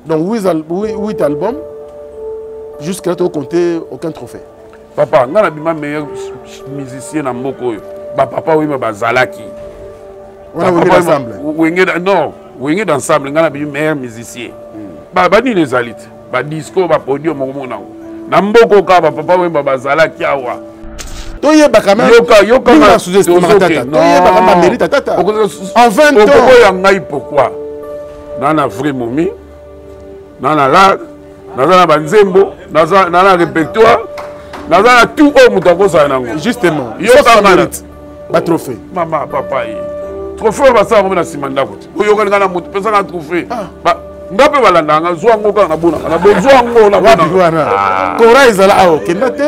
Donc 8 albums, jusqu'à là, tu as compté aucun trophée. Papa, je suis le meilleur musicien dans mon pays. Papa, oui, mais Zalaki. On a oublié ensemble. Non, on est ensemble, on a le meilleur musicien. Papa, ni les alites. Ba disco, ba podium, mon nom. Namboko ka papa, oui, mais Zalaki awa. Toye bakama. Yoka na sous-estimé tata. Toye bakama mérite tata. En 20 ans. Pourquoi? Nana vrai momi. Nana la, nana banzembo, nana répertoire. Nana tout au moutako ça nango. Justement. Yoka mérite. Ba trophée. Maman, papa. Trophée ba ça na simanda kote. Yoka ngana mutu pesa na trophée. Ba ngape balanda nga zwa ngoka na bona. Na bezwa ngo na bona. Kora izala awo kendate.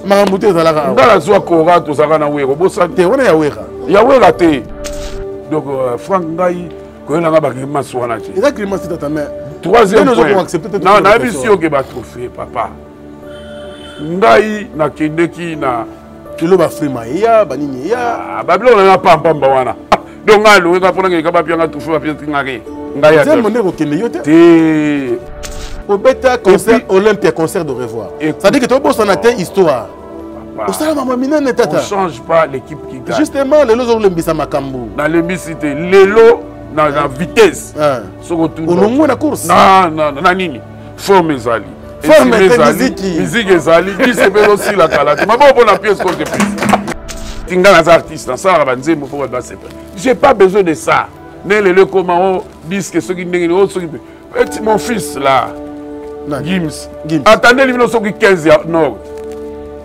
Marambuté ezalaka. Ngala zwa kora to saka na weko bosa te wana ya weka. Ya weka te. Donc Franck ngai ko na ba ki maswana ti. Eza grimace tata mais troisième point. Non, na bisi yo ke ba trophée papa. Ngai na kendeki na kilo ba frima ya banini ya. Babilo na pamba wana. Donc ngalo weka pona ke ba pianga trophée ba pianga ngare. Ngai ya. C'est mon neko kende yo te. Te au bêta concert Olympia concert de revoir. Ça dit que tu as besoin de histoire. On ne change pas l'équipe qui gagne. Justement, les lots ont l'embissa makambu. Dans l'embissité, les lots dans la vitesse. Au long de la course. Non, nini. Forme zali. Forme musique. Musique zali. Qui se fait aussi la calate. Mais bon, pour la pièce qu'on te pisse. Tinga les artistes, ça va banzer mon pauvre basse. J'ai pas besoin de ça. Mais les comment disent ceux qui n'ont pas. Mon fils là. Gims. Attendez, il y a 15 ans. Non.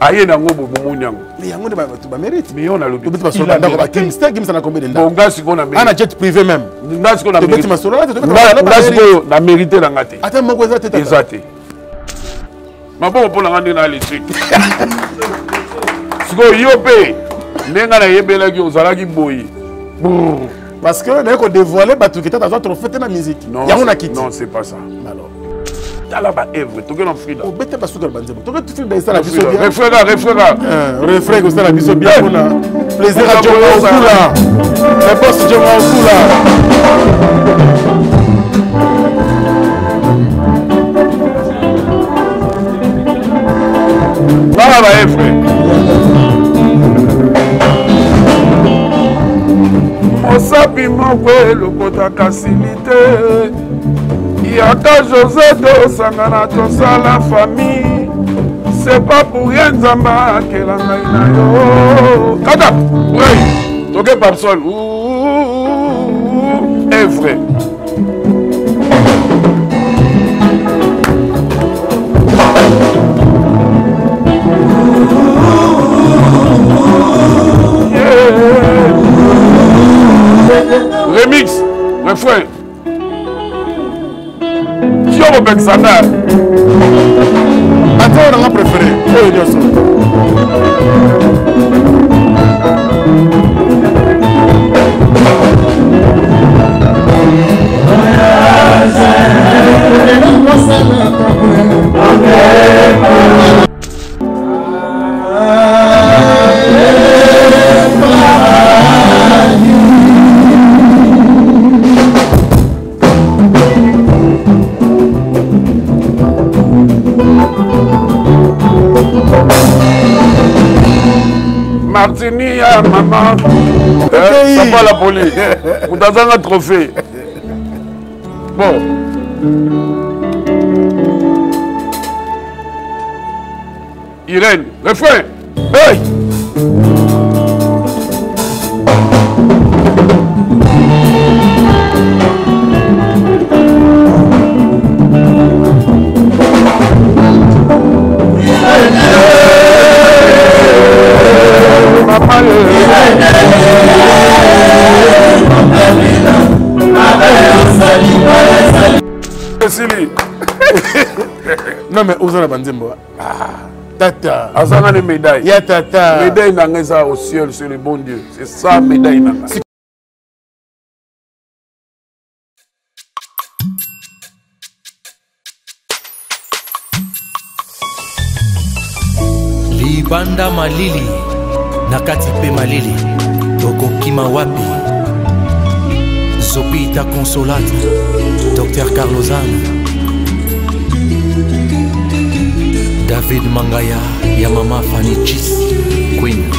Aïe, il y a un peu de temps. Mais il y a un peu de mérite. Mais on a le but. Gims, on a combien de temps? On a un jet privé même. On a mérité la gâte. Attends, moi, je vais exact. Ma bonne pour la rendre dans les trucs. Ce que yo paye, n'enga na yebela ki ozala ki boyi. Parce que on a dévoilé batu qui t'a dans trophée de la musique. Non, c'est pas ça. Alors. Là bas Èvre, tu es en Frida. On bête pas sous le banzebo. Tu es tout ça la biso bien. Refrain que ça la biso bien on a. Plaisir à John Okula. Le boss John Okula. Là bas Èvre. Osapi mokwe lokota facilité. Yaka José de Sangana Tosa la famille. C'est pas pour rien Zamba que la yo. Kada, oui, toqué par sol. Est vrai. Remix, refrain. Robert Sandar. Attends, on a préféré. Martini, maman. Ça va la police. Vous avez un trophée. Bon. Irène, refrain. Hey! Non mais Ozana Banzembo. Tata. Azanga les médailles. Ya tata. Médaille nangeza au ciel, c'est le bon Dieu. C'est ça médaille nanga. Libanda malili nakati pe malili tokokima wapi Zopita consolate Dr Carlozane David Mangaya, ya mama Fanny Chis, Queen.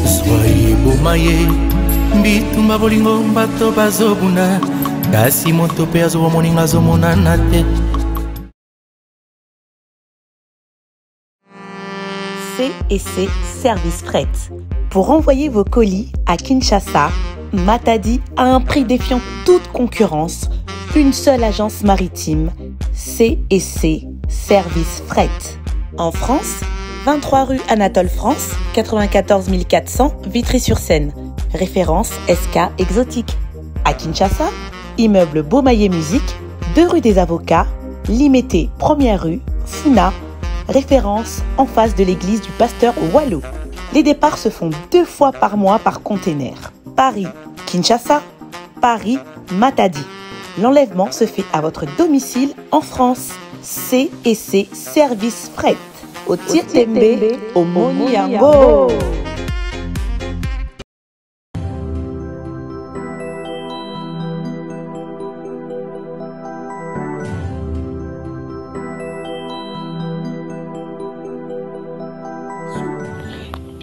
Soyez bomaye, bitumba bolingo bato bazobuna, kasi moto pe azo moninga zo monana te. C&C Service Fret. Pour envoyer vos colis à Kinshasa, Matadi a un prix défiant toute concurrence. Une seule agence maritime, C&C Service Fret. En France, 23 rue Anatole France, 94 400 Vitry-sur-Seine. Référence SK Exotique. À Kinshasa, immeuble Beaumaillé Musique, 2 rue des Avocats, Limité, 1er rue, Funa. Référence en face de l'église du pasteur Wallo. Les départs se font 2 fois par mois par container. Paris, Kinshasa, Paris, Matadi. L'enlèvement se fait à votre domicile en France. C&C Service Fret. Au Tirtembe, au Moniango.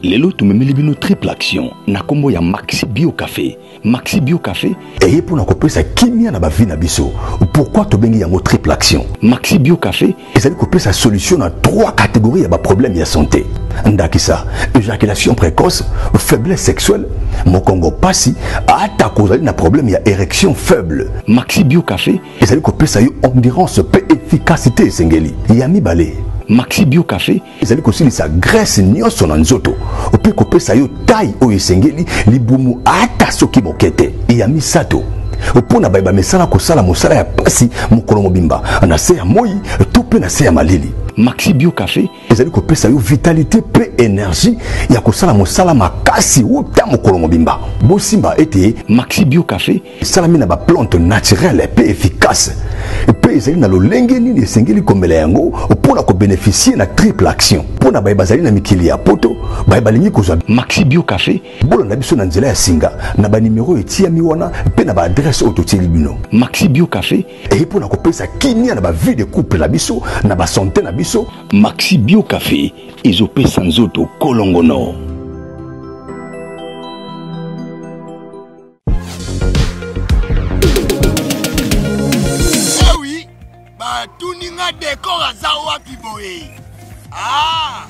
Lelo tumemeli bino triple action na kombo ya Maxi Bio Café. Maxi Bio Café et pour na kopesa kimia na ba vie na biso. Pourquoi to bengi yango triple action? Maxi Bio Café ezali kopesa solution na 3 catégories ya ba problème ya santé. Ndakisa, éjaculation précoce, faiblesse sexuelle, mokongo pasi, ata kozali na problème ya érection faible. Maxi Bio Café ezali kopesa yo endurance pe efficacité esengeli. Ya mibale Maxi Bio Café ezali kosilisa graisse nyonso na nzoto ope kopesa yo taille oyo esengeli libumu ata soki mokete ya misato opona bayeba mesala kosala mosala ya pasi mokolo mobimba na se ya moi to pe na se ya malili. Maxi Bio Café ezali kopesa yo vitalité pe énergie ya kosala mosala makasi uta mokolo mobimba. Bosimba ete Maxi Bio Café salami na ba plante naturelle pe efficace pe ezali na lolenge nini esengeli komela yango opona ko bénéficier na triple action pona bayeba zali na mikili ya poto bayeba lingi kozwa Maxi Bio Café bolo na biso na nzela ya singa na ba numéro etiami wana pe na ba adresse ototili bino. Maxi Bio Café et pona kopesa kimia na ba vie de couple na biso na ba santé na biso. Maxi Bio Café ezopesa nzoto kolongono. Tuninga décor azawa piboé. Ah,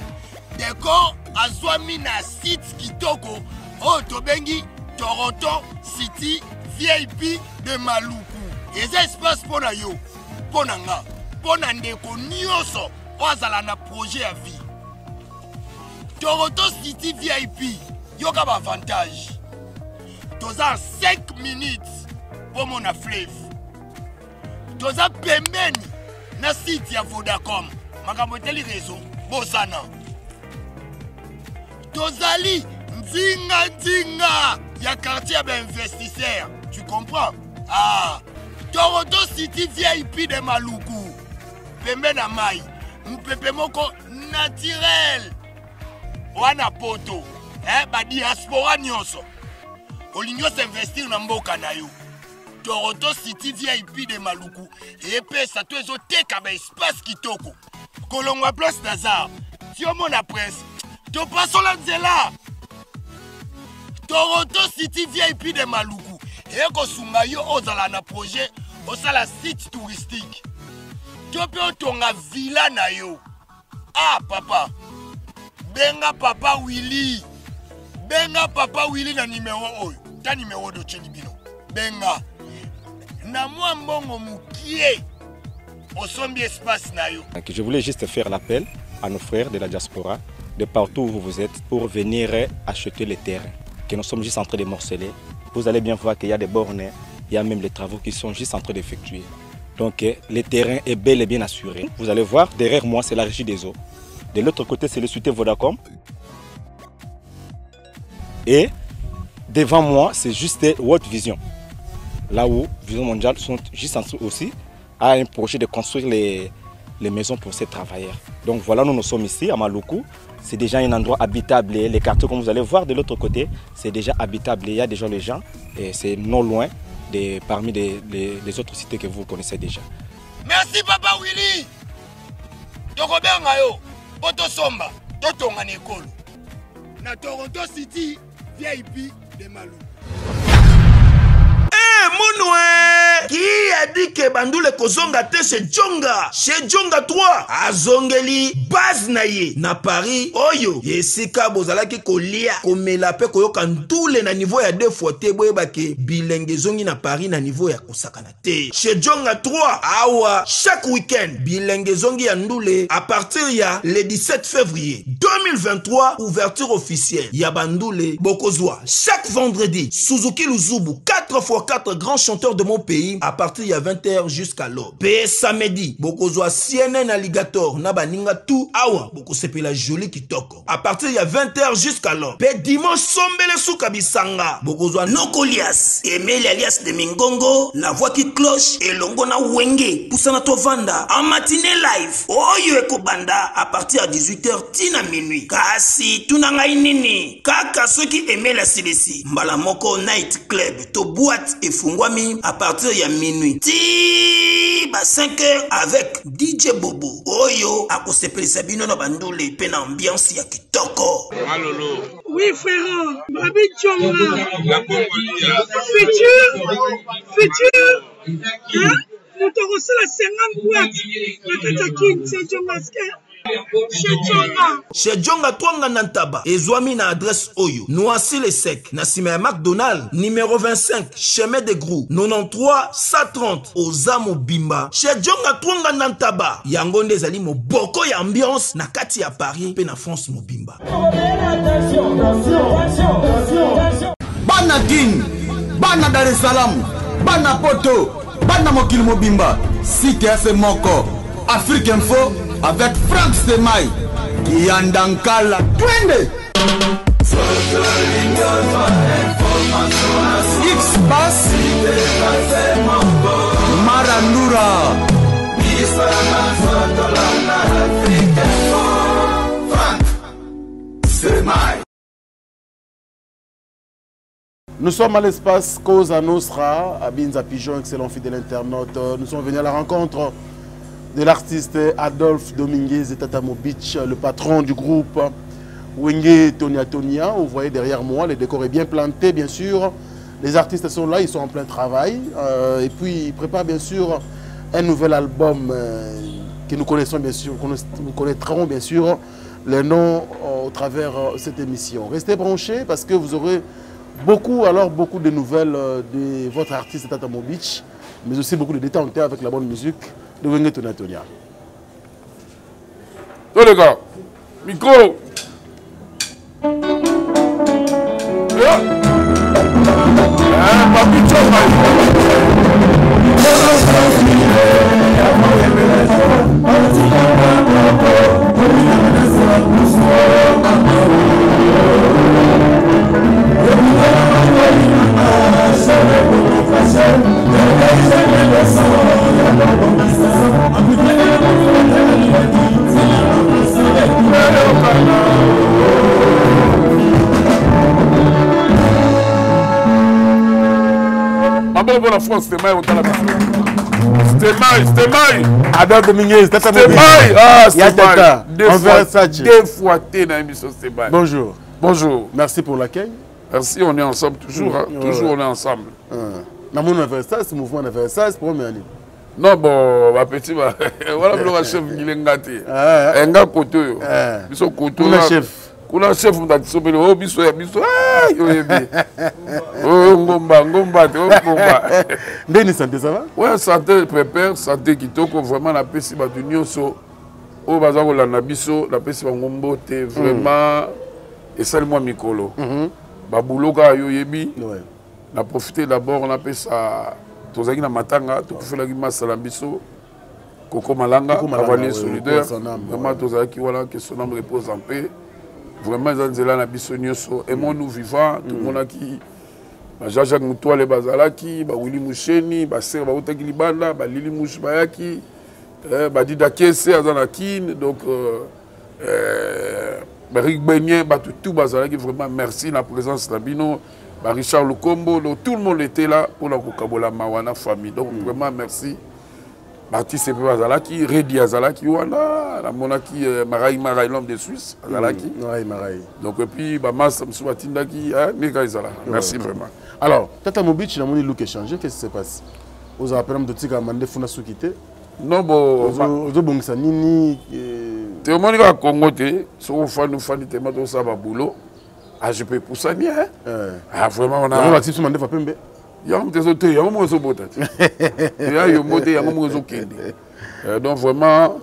décor azwami na site kitoko o tobengi Toronto City VIP de Maluku. Eza espace pona yo, pona nga, pona ndeko nyonso wazala na projet à vie. Toronto City VIP yoka ba avantage. Toza 5 minutes pour mon fleuve. Toza pembeni na site ya Vodacom. Makamoteli réseau bosana. Tozali nzinga ya quartier ya investisseur. Tu comprends? Ah, Toronto City VIP de Maluku. Pembe na mai. Mpepe moko naturel. Wana poto. Ba diaspora nyonso. Olingo s'investir na mboka na yo. Toronto City VIP de Maluku et pesa to ezo teka ba espace kitoko kolongwa place Nazar ti o mona presse to paso la nzela Toronto City VIP de Maluku et ko sunga yo ozala na projet osala site touristique to pe otonga villa na yo. Ah papa benga papa Willy na numéro oyo ta numéro do chelibino benga na moi mbongo mukie osombi espace na yo. Je voulais juste faire l'appel à nos frères de la diaspora de partout où vous êtes pour venir acheter les terrains que nous sommes juste en train de morceler. Vous allez bien voir qu'il y a des bornes, il y a même des travaux qui sont juste en train d'effectuer. Donc le terrain est bel et bien assuré. Vous allez voir derrière moi c'est la régie des eaux. De l'autre côté c'est le société Vodacom. Et devant moi c'est juste World Vision. Là où Vision Mondiale sont juste en dessous aussi, a un projet de construire les maisons pour ces travailleurs. Donc voilà, nous sommes ici à Maluku. C'est déjà un endroit habitable. Les quartiers, comme vous allez voir de l'autre côté, c'est déjà habitable. Il y a déjà les gens et c'est non loin parmi les autres cités que vous connaissez déjà. Merci Papa Willy. tokobenga yo po tosomba totonga na ekolo na Toronto City VIP de Maluku. Mounoué qui a dit que Bandoule kozonga te chez Djonga 3 azongeli base naye na Paris oyo yesika bozalaki kolia komela pe koyoka ndule na niveau ya 2 fois te boyebake bilenge zongi na Paris na niveau ya kosakana te chez Djonga 3 awa chaque week-end bilenge zongi ya ndule à partir ya le 17 février 2023 ouverture officielle ya Bandoule bokozwa chaque vendredi Suzuki Luzubu 4x4 grands chanteurs de mon pays à partir de 20h jusqu'à l'aube. Pe samedi, bokozwa CNN Alligator na baninga tout awa boko sepela joli kitoko. À partir de 20h jusqu'à l'aube. Pe dimanche sombele souka bisanga bokozwa Nokolias, Emile alias de Mingongo, la voix qui cloche et longo na wenge poussana to vanda en matinée live. Oyo ekobanda à partir de 18h tina minuit. Kasi tunanga inini kaka soki Emile Silesi mbala moko night club to boîte et fungwami à partir ya minuit ti ba 5h avec DJ Bobo oyo akosepelisa bino na Bandoule pe na ambiance ya kitoko. Malolo. Oui frère, Babi Djonga. La Congolia. Futur. Hein? Nous te reçons la 50 boîtes. La Katakin, c'est Djonga. Chez Djonga Twanga Nantaba, Ezwami na adresse Oyo, Noisy le Sec, Nassime McDonald, numéro 25, chemin de Grou, 93 130, Ozamo Bimba. Chez Djonga Twanga Nantaba, Yangonde Zali mo boko ya ambiance, na kati ya Paris, pe na France mo Bimba. Bana King, Bana Dar es Salaam, Bana Poto, Bana Mokil Mobimba, Cité Ase Moko, Afrique Info, avec Frank Stemai, Yandankala, Twende. X-Bass, Marandura. Frank Stemai. Nous sommes à l'espace Cosa Nostra, à Binza Pigeon, excellent fidèle internaute. Nous sommes venus à la rencontre de l'artiste Adolphe Dominguez et Tatamo Beach, le patron du groupe Wenge Tonia. Vous voyez derrière moi, le décor est bien planté, bien sûr. Les artistes sont là, ils sont en plein travail. Et puis, ils préparent bien sûr un nouvel album que nous connaissons bien sûr, nous connaîtrons bien sûr les noms au travers de cette émission. Restez branchés parce que vous aurez beaucoup de nouvelles de votre artiste Tatamo Beach, mais aussi beaucoup de détente avec la bonne musique de Wenge Tonia. Tous les gars, micro. Pour la France, Stemai, on t'a la Stemai. Adolphe Dominguez, Stemai. Ah, Stemai. Deux fois, t'es dans l'émission Stemai. Bonjour. Bonjour. Merci pour l'accueil. Merci, on est ensemble toujours. Toujours, on est ensemble. Dans mon anniversaire, c'est mouvement anniversaire, c'est pour année. Non, bon, ma petite, voilà le chef qui est gâté. Un gars côté. Ils sont côté. Kuna chef mtatisopele oh biso ya biso oh ngomba Ndeni santé ça va? Ouais, santé prépare santé kitoko vraiment la pesi ba nyonso o baza ko lana biso la pesi ba ngombo te vraiment et ça moi mikolo ba buloka yo yebi na profiter d'abord on appelle ça tozaki na matanga to kufela ki masala biso Koko Malanga cavalier solidaire vraiment tozaki voilà que son âme repose en paix. Vraiment, ils ont biso nyonso et nous vivant tout le monde qui Jean-Jacques Moutoile bazalaki ba Willy Moucheni ba Ser ba Otaki Libanda ba Lili Mouch bayaki ba Dida Kesse azanaki donc ba Rick Benien ba tout bazalaki vraiment merci la présence de Bino ba Richard Lukombo donc tout le monde était là pour la kokabola mawana famille donc vraiment merci Artiste pe azalaki, Redi azalaki wana, la monaki Marai l'homme de Suisse azalaki. Ouais, Marai. Donc et puis ba mas msuba tindaki, meka ezala. Merci vraiment. Alors, Tata Mobitch na moni look échangé, qu'est-ce qui se passe? Aux appels de tika mande funa sukité. Non bon, ozo bongisa nini te moni ka Congo te, so fani te mato sa ba boulot. Ah je peux pousser bien. Ah vraiment on a. On va titre mande fa pembe. Yango te sote, yango mo so botati. Ya yo moté yango mo so kende. Donc vraiment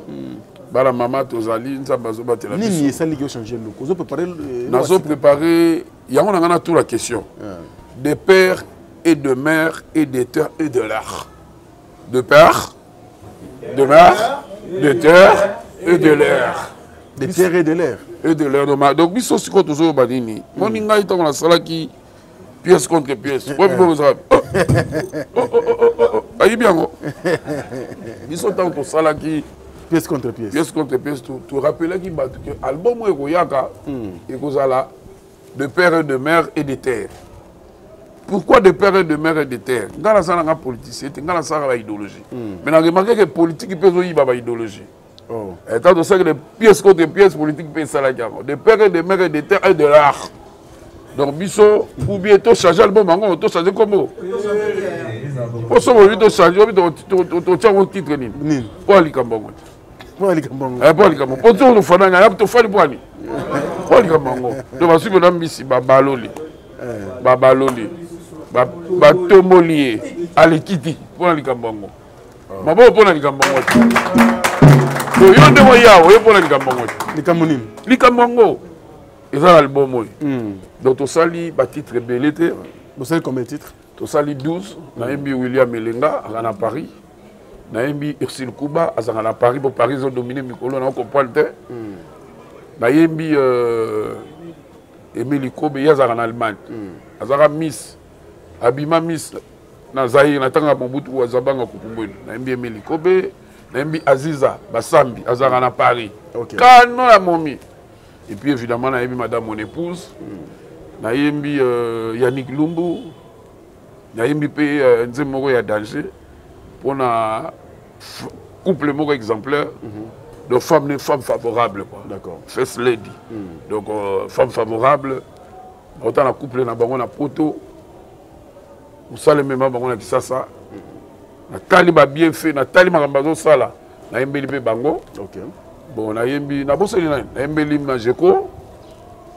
bala mama tozali nzamba zo batela biso. Nini ça ligue changer look. Ozo préparer nazo préparer yango na ngana tout la question. De père et de mère et de terre et de l'air. De père, de mère, de terre et de l'air. De terre et de l'air. Et de l'air. Donc biso siko tozo badini. Moni ngai to na sala ki pièce contre pièce. Ouais, aïe bien. Ils sont tant pour ça là qui pièce contre pièce. Pièce contre pièce. Tu rappelles qu'il bat que album où Yaka et Kozala de père et de mère et de terre. Pourquoi de père et de mère et de terre? Dans la salle, on a politicien, dans la salle, on a idéologie. Mais on a remarqué que politique peut avoir idéologie. Et tant que ça que les pièces contre pièces politiques peut ça là. De père et de mère et de terre et de l'art. Donc, biso, ou bien tu changes l'album, on tu changes comment? Pour ça, on tu changes, tu tiens au titre. Pour aller Kambongo. Pour aller Kambongo. Pour aller Kambongo. Pour tout le faire, il y a tout faire pour aller. Pour aller Kambongo. Donc, je suis venu ici, Babaloli. Babaloli. Batomolier. Allez, Kiti. Pour aller Kambongo. Ma bonne pour aller Kambongo. Donc, il y a des moyens pour aller Kambongo. Les Kamonim. Les Kambongo. Et ça, l'album, donc, tu sali, titre belé. Vous savez combien de titres? Tu sali 12. Naïmbi William Melenga, à Paris. Naïmbi Ursule Kuba, à Paris. Pour Paris, ils ont dominé Mikolo, on comprend le temps. Naïmbi Emily Kobe, il y a en Allemagne. Azara Miss, Abima Miss, Nazaï, Natanga Mobutu, Azabanga Kupumbo. Naïmbi Emily Kobe, Naïmbi Aziza, Basambi, Azara à Paris. Canon la momie. Et puis évidemment, on a madame mon épouse, on a Yannick Lumbu, on a Nzemoro ya danger, pour un couple exemplaire de femmes favorables. D'accord. First lady. Donc, femme favorable, autant la couple na bango na poto, ou ça le même bango na kisasa, na taliba bien fait, na taliba rambazo sala, na yembeli bango. Ok. Bon, na yembi na boso lina na yembeli na jeko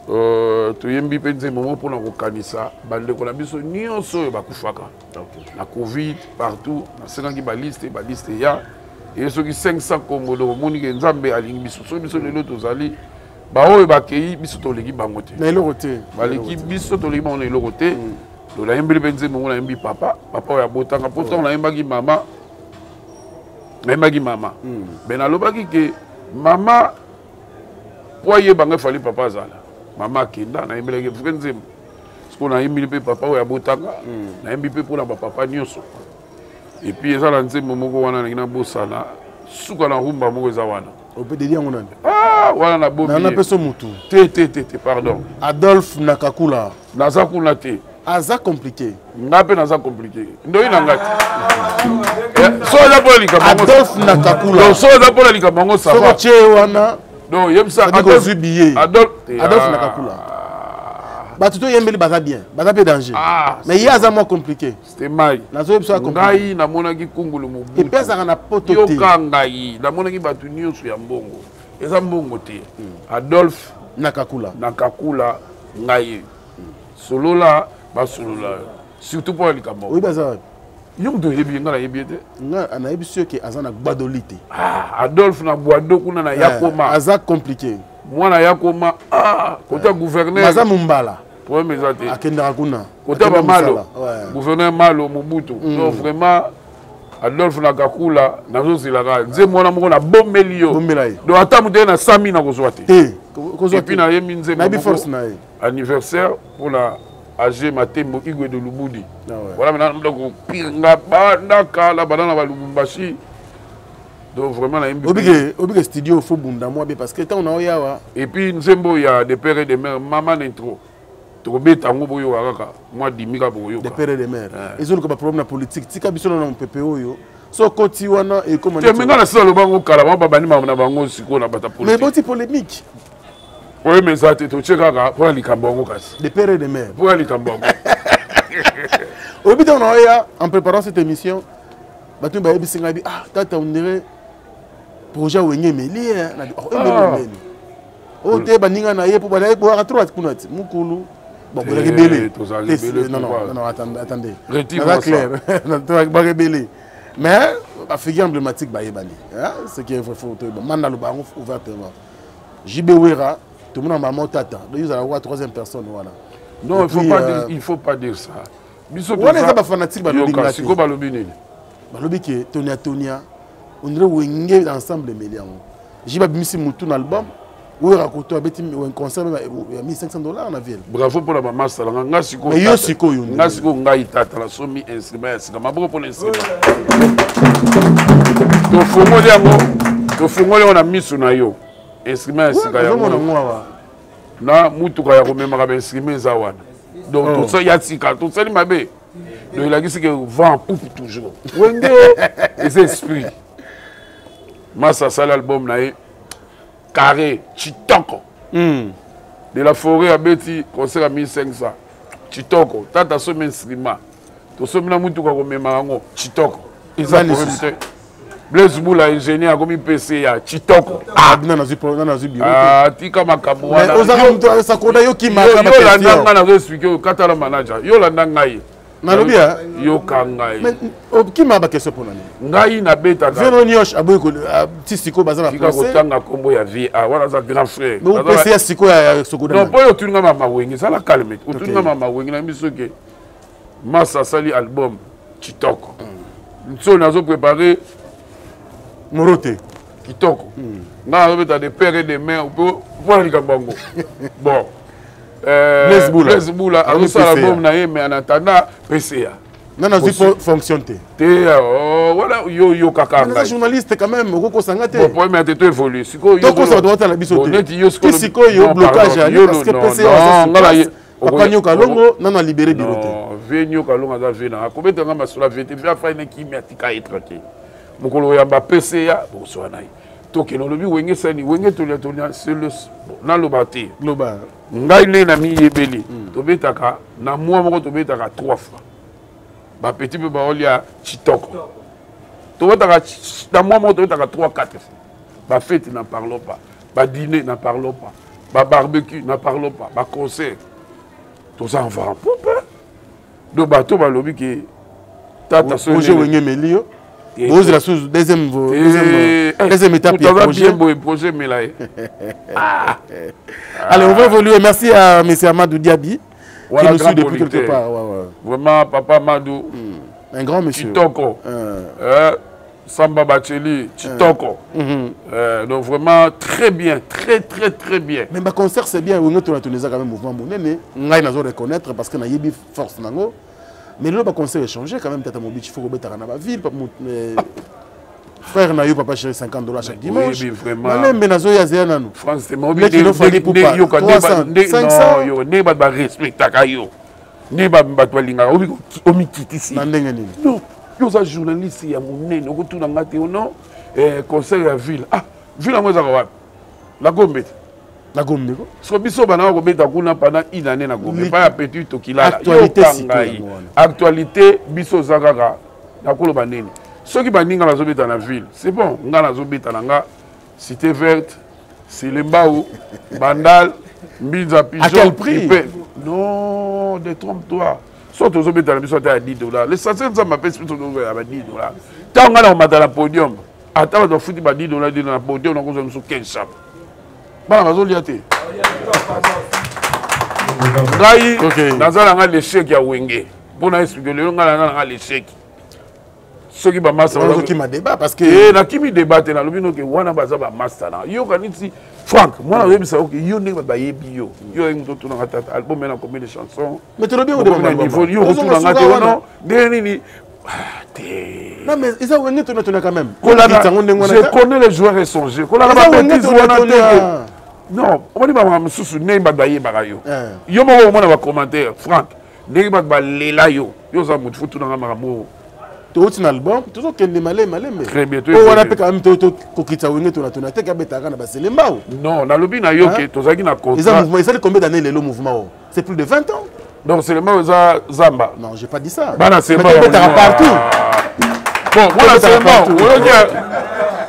to yembi penze moment pour na kokanisa bande ko na biso nyonso bakufaka. Na Covid partout na sengangi ba liste ya et ceux qui 500 Congo do moni ke nzambe alingi biso so biso lelo tozali ba oyo bakei biso to legi bango te. Na eloko te. Ba legi biso to legi bango na eloko te. Do la yembeli penze moment na yembi papa ya botanga poto na yembaki mama. Na yembaki mama. Ben alobaki ke maman, pourquoi banga fallait papa zala? Maman kenda na yembele ke frenze. Parce qu'on a yembele papa ou ya botanga, na yembele pour na papa nyonso. Et puis ça la nzembo moko wana na bosala, suka na rumba moko za wana. On peut dire on a. Ah, wana na bobi. Na peso mutu. Te pardon. Adolphe Nakakula. Naza kuna te. Aza compliqué. Ngape naza compliqué. Ndoyi na ngati. Soza pour lika bango. Adolphe Nakakula. Donc soza pour lika bango ça va. Soche wana. Donc yemsa Adolphe Nakakula. Batuto yembeli baza bien. Baza pe danger. Mais il y a ça moins compliqué. C'était mai. Nazo yebso compliqué. Ngai na monaki kungulu mubutu. Et pesa na poto te. Yoka ngai na monaki batu nyonso ya mbongo. Eza mbongo te. Adolphe Nakakula. Nakakula ngai. Solola basolola. Surtout pour les Cameroun. Oui baza. Yom de yebi ngala yebi te. Nga anayebi sûr que azana gbadolite. Adolphe na boado kuna na yakoma. Aza compliqué. Moi na yakoma côté gouverneur. Aza mumbala. Pour mes até. Akendra kuna. Côté ba malo. Gouverneur malo Mobutu. Donc vraiment Adolphe Nakakula nazo zilaka. Nze mwana moko na bommelio. Bommelai. Donc ata muté na 100 000 na kozwa te. Et puis na yemi nze na bi force na ye. Anniversaire pour la AG Matembo Igwe de Lubudi. Voilà maintenant donc pinga banda kala banana ba Lubumbashi. Donc vraiment la obige studio faut bunda moi parce que tant on a yawa et puis nzembo ya des pères et des mères maman intro. To beta ngo boyo kaka moi dimika boyo. Des pères et des mères. Ils ont le problème politique. Tika biso na PPO yo So koti wana et comment tu menga na sala le bango kala ba bani na bango siko na bata politique. Mais boti polémique. Oui mais ça te tu cheka pour ali kambongo kasi. De père et de mère. Pour ali kambongo. Au bout on a en préparant cette émission, batu ba ebisinga bi ah tata on dirait projet wenye meli na bi oh meli. Oh te baninga na ye pour bala ko à droite kunati mukulu. Bon, vous avez rebellé. Non, attendez. C'est clair. Vous avez rebellé. Mais, la figure emblématique, ce qui est vrai, Mandalo Baron ouvertement. JB Wera, tout le monde a tata. Donc, vous allez voir la troisième personne. Voilà. Non, il ne faut pas dire ça. On est pas fanatique. Tonia, on dirait ensemble. JB Missi Moutoun album. Oui, raconte un concert il y a $1,500 en ville. Bravo pour la maman salanga. Ngasiko. Mais yo siko yo. Ngasiko ngai tata la somi instrument. C'est ma bravo pour l'instrument. To fungole on a mis sur na yo. Instrument sika ya. Na mutuka ya komema ka instrument za wana. Donc tout ça ya sika, tout ça ni mabe. Donc il a dit que vent poupe toujours. Wenge les esprits. Massa sal album na e carré, Chitoko. De la forêt à Betty, concert à 1500. Chitoko, tata somme instrument. To somme na mutu kwa komemango, Chitoko. Isa corrupteur. Blaise Moula ingénieur comme PC ya Chitoko. Ah, na zu bureau. Ah, tika makambo wana. Mais oza mutu sa koda yo ki maka ba. Yo la ndanga na expliquer katala manager. Yo la ndanga yi. Nalobi ya yo kangai. Mais qui m'a ba question pour nani? Ngai na beta ka. Veno nyosh aboy ko tisiko baza na procès. Tika kotanga kombo ya vie. Ah wana za grand frère. Mais o PC ya siko ya sokoda. Non, pas yo tunga mama wengi, ça la calme. O tunga mama wengi na biso ke Massa sali album Kitoko. Nso nazo préparer Morote Kitoko. Na zo beta de père et de mère pour voir les bango. Bon. Blaise Moula a reçu l'album na mais en attendant PCA. Non, fonctionne. Voilà, yo kaka. Les journalistes quand même, oko sangate. Bon, pour mettre tout évoluer. Siko yo. Donc ça doit être la bisoté. Siko yo blocage parce que PCA papa nyoka longo nana libéré biroté. Non, venyo kalonga za vena. Akobeta ngamba sur la vérité, via fa ina ki metika etrake. Mukolo ya ba PCA, bon so nai. Toke no lobi wenge sani, wenge tolia c'est le na lobate. Loba. Ngai ne na mi yebeli. Tobetaka na moi moko tobetaka 3 fois. Ba petit peu ba olia Chitoko. Tobetaka na moi moko tobetaka 3 4 fois. Ba fête n'en parlons pas. Ba dîner n'en parlons pas. Ba barbecue n'en parlons pas. Ba concert. Tout ça on va en poupe. Do bateau ba lobi que tata so projet wenge melio. Vous la sous deuxième étape du projet Melaye. Allez, on va évoluer. Merci à M. Amadou Diaby qui nous suit depuis quelque part. Vraiment, Papa Amadou. Un grand monsieur. Chitoko. Samba Bacheli. Chitoko. Donc vraiment, très bien. Très bien. Mais le concert, c'est bien. On a quand même mouvement. On a reconnaître parce qu'on a eu force. Mais le conseil a changé quand même. Peut-être il faut remettre dans la ville. Frère Nayo, papa chéri, $50 chaque dimanche. Oui, vraiment. France, c'est mobile. Il faut aller pour 300, 500. Non, ne pas respecter Kayo. Ne pas balinga. Omititi. Non, yo ça journaliste ya monene. On retourne en gâteau non. Conseil à ville. Ah, ville à moi ça va. La Gombe. La Gombe. So biso bana ko beta kuna pendant une année na Gombe. Pas petit to kilala. Actualité biso zakaka. Na koloba nene. Ceux qui baninga la zobeta na ville, c'est bon. Nga na zobeta nanga Cité Verte, Silembao, Bandal, Mbinza Pigeon. À quel prix? Non, détrompe-toi. Soit aux zobeta na biso à $10. L'essentiel ça m'appelle plutôt à $10. Tant on a dans le podium, attends de foutre $10 dans le podium, on a sur 15 chambres. Bana bazoliate. Ngai, nazala l'échec ya wenge. Pour expliquer le nga l'échec. Ceux qui ba master qui m'a débat parce que na kimi débat na lobino ke wana baza ba master na yo kaniti Franck moi na yebisa OK yo ne ba yebi yo ngoto na tata album na combien de chansons mais tu bien au niveau yo retourna ngate non nini non mais ils ont venu tourner quand même je connais les joueurs étrangers qu'on a pas non on dit ba msusu ne ba yeba yo yo mo na ba commentaire Franck ne ba lela yo za mutu futu na makambo tu as un album, tu as un album. Très bien. Tu as quand même non, na lobi na yo que tu as un contrat. Ils ont combien d'années le mouvement? C'est plus de 20 ans. Donc c'est le mot Zamba. Non, j'ai pas dit ça. Bana c'est bon. Partout. Bon, voilà c'est bon.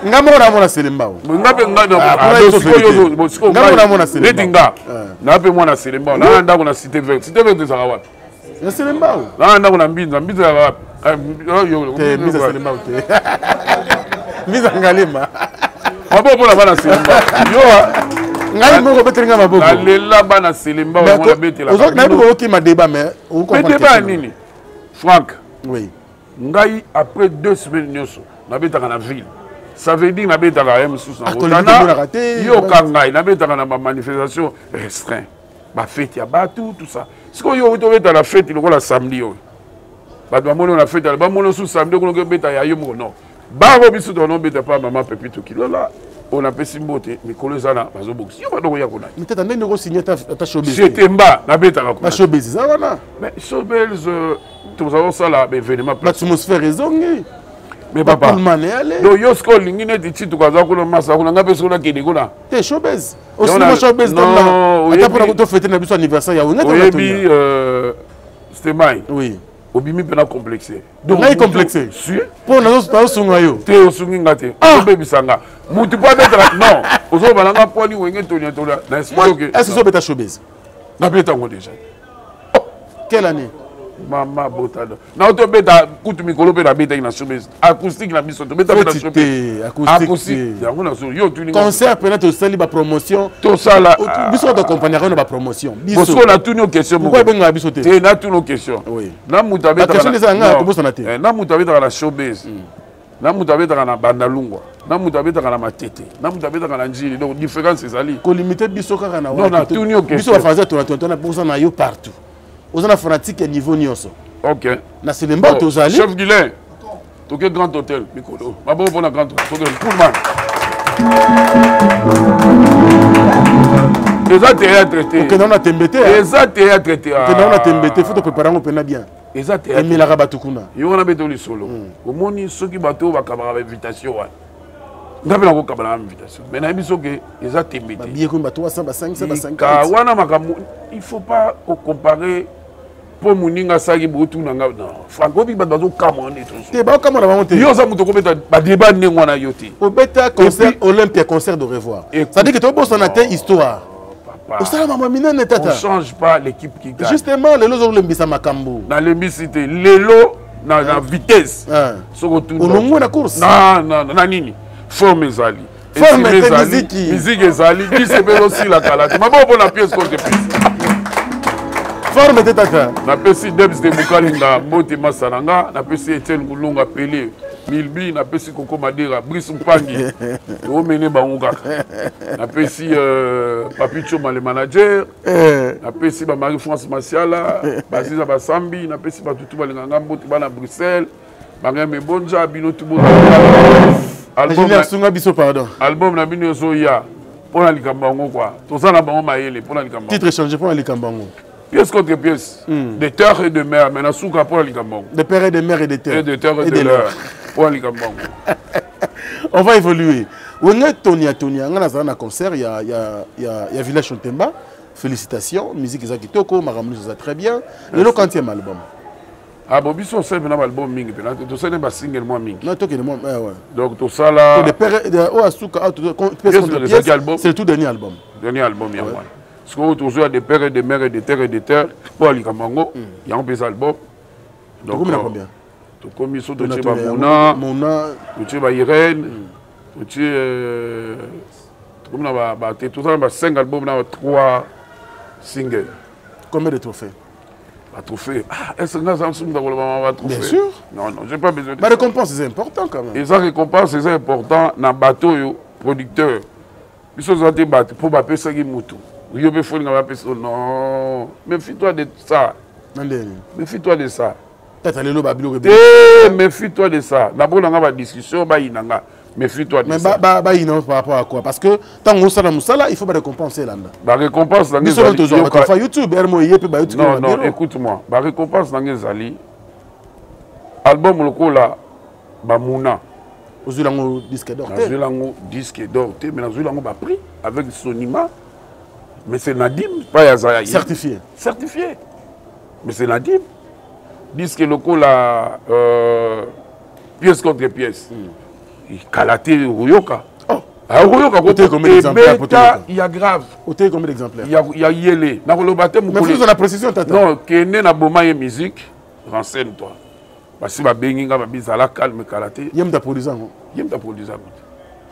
Ngamona mona selemba. Ngape ngana Letinga. Nape mwana selemba. Na ndako na cité verte. Cité verte za wapi? Na selemba. Na ndako na mbinza za wapi? Mbinza selemba te. Mbinza ngalima. Abo bona bana selemba. Yo ngai moko betelinga maboko. Alela bana selemba mona betela. Ozo na bibo ki ma débat mais on comprend. Mais débat nini? Franck. Oui. Ngai après 2 semaines nyoso na betaka na ville. Ça veut dire que nous avons fait une manifestation restreinte. La fête, tout ça. Si vous avez la fête, vous avez samedi. Vous avez la fête, vous avez samedi, vous avez la fête. Non. Pas maman Pépito qui là. On a fait Simboté, mais qu'on les a là, mais tu as signé ta showbiz. J'étais bas, la showbiz, ça va. Mais showbiz, nous avons ça là, événement. L'atmosphère est zonée. Mais papa, donc yo sko lingine dit tu kaza ko masa ko nga peso na kede ko na te showbiz aussi mo showbiz dans ata pour to fêter na biso anniversaire ya wonga to bi c'était mai oui obimi pena complexé donc ngai complexé si pour na zo sunga yo te osungi ngate to bebisanga mutu pa betra non ozo balanga poni wenge to nya to na est-ce que so beta showbiz na beta ngo déjà quelle année Mama botado. Na auto beta kutu mikolo pe na beta ina showbiz. Acoustique na biso to beta beta showbiz. Acoustique. Ya ngona so yo tu ni concert peut-être au sali ba promotion. To sala biso to accompagner na ba promotion. Biso. Parce qu'on a tout nos questions. Pourquoi ben na biso te? Te na tout nos questions. Oui. Na muta beta. La question des anga to bosa na te. Na muta beta na showbiz. Na muta beta na bandalungwa. Na muta beta na matete. Na muta beta na njili. Donc différence ezali. Ko limiter biso kaka na wa. Non, na tout nos questions. Biso ba fazer to na bosa na yo partout. Aux en fanatique à niveau nyonso. OK. Na selemba tozali. Chef Guilain. Toke grand hôtel Mikolo. Mabo pour la grand hôtel Pullman. Les a traité. OK, on a tembete. Les a traité. OK, on a tembete, faut te préparer on peut bien. Les a traité. Mais la rabatukuna. Yo on a beto li solo. Au moni ceux qui bateau ba kabara invitation wa. Ngabe na ko kabara invitation. Mais na biso que les a tembete. Ba bié ko ba 300 ba 500 ba 50. Ka wana makamu il faut pas comparer. Pour moninga sagi botu nanga non franco bi bazo kamone to te ba kamona ba monte yo za muto ko beta ba débat nengo na yote o beta concert Olympia concert de revoir ça dit que to bossa na te histoire o sala mama minene tata on change pas l'équipe qui gagne justement lelo zo lembisa makambo na lembisité lelo na vitesse soko tu olongo na course na nini forme ezali forme musique ezali disebe aussi la kalate mabo bona pièce contre pièce forme de tata. Na pesi Debs de Mukalinga, Mbote Masaranga, na pesi Etienne Goulonga Pelé, Milbi, na pesi Koko Madera, Brice Mpangi, Omene Baunga, na pesi Papi Choma le manager, na pesi Marie-France Masiala, Baziza Basambi, na pesi Batutu Balinganga Mbote Bana Bruxelles, Bangame Bonja, Bino Tubo. Album na bino Zoya, pour la Likambango quoi. Tout ça na bango maele pour la Likambango. Titre changé pour la Likambango. Pièce contre pièce, de terre et de mer, mais na souka pour l'Ikambango. De père et de mer et de terre. Et de terre et de l'air pour l'Ikambango. On va évoluer. On est Tonia, on a un concert, il y a Village Chontemba. Félicitations, musique Zaki Toko, Maramou ça très bien. Le quantième album. Ah bon, biso c'est un album mingi, tu sais pas single moi mingi. Non, toi qui moi ouais. Donc tout ça là. De père de Asuka, c'est le tout dernier album. Dernier album il y a moi. Parce que toujours des pères et des mères et des terres et des terres pour aller Kamango, il y a un peu d'album. Donc combien? Tu commis sur de Mona, tu es Irène, tu es comme là bah tout ça 5 albums là 3 singles. Combien de trophées? Trophée. Est-ce que ça me va trophée? Bien sûr. Non, j'ai pas besoin de ça. La récompense c'est important quand même. Et ça récompense c'est important dans bateau producteur. Ils sont en train pour battre ça qui moto. Non, méfie-toi de ça. Méfie-toi de ça. Méfie-toi de ça. D'abord, on a une discussion, méfie-toi de ça. Mais par rapport à quoi? Parce que tant qu'on s'en a il faut récompenser là. La récompense dans les YouTube, non, écoute-moi. La récompense dans les alliés. album lokola Bamuna. Ozulango disque d'or. Ozulango disque d'or, mais Ozulango ba prix avec Sonima. Mais c'est Nadim, pas Yazaya. Certifié. Certifié. Mais c'est Nadim. Disque lokola pièce contre pièce. Kalaté Ruyoka. Ah, Ruyoka côté combien d'exemplaires? Il y a grave. Côté combien d'exemplaires? Il y a Yélé. Mais vous avez la précision, tata. Non, Kene na boma et musique, renseigne-toi. Parce que Bengi nga bizala calme Kalaté. Yem ta produisant. Yem ta produisant.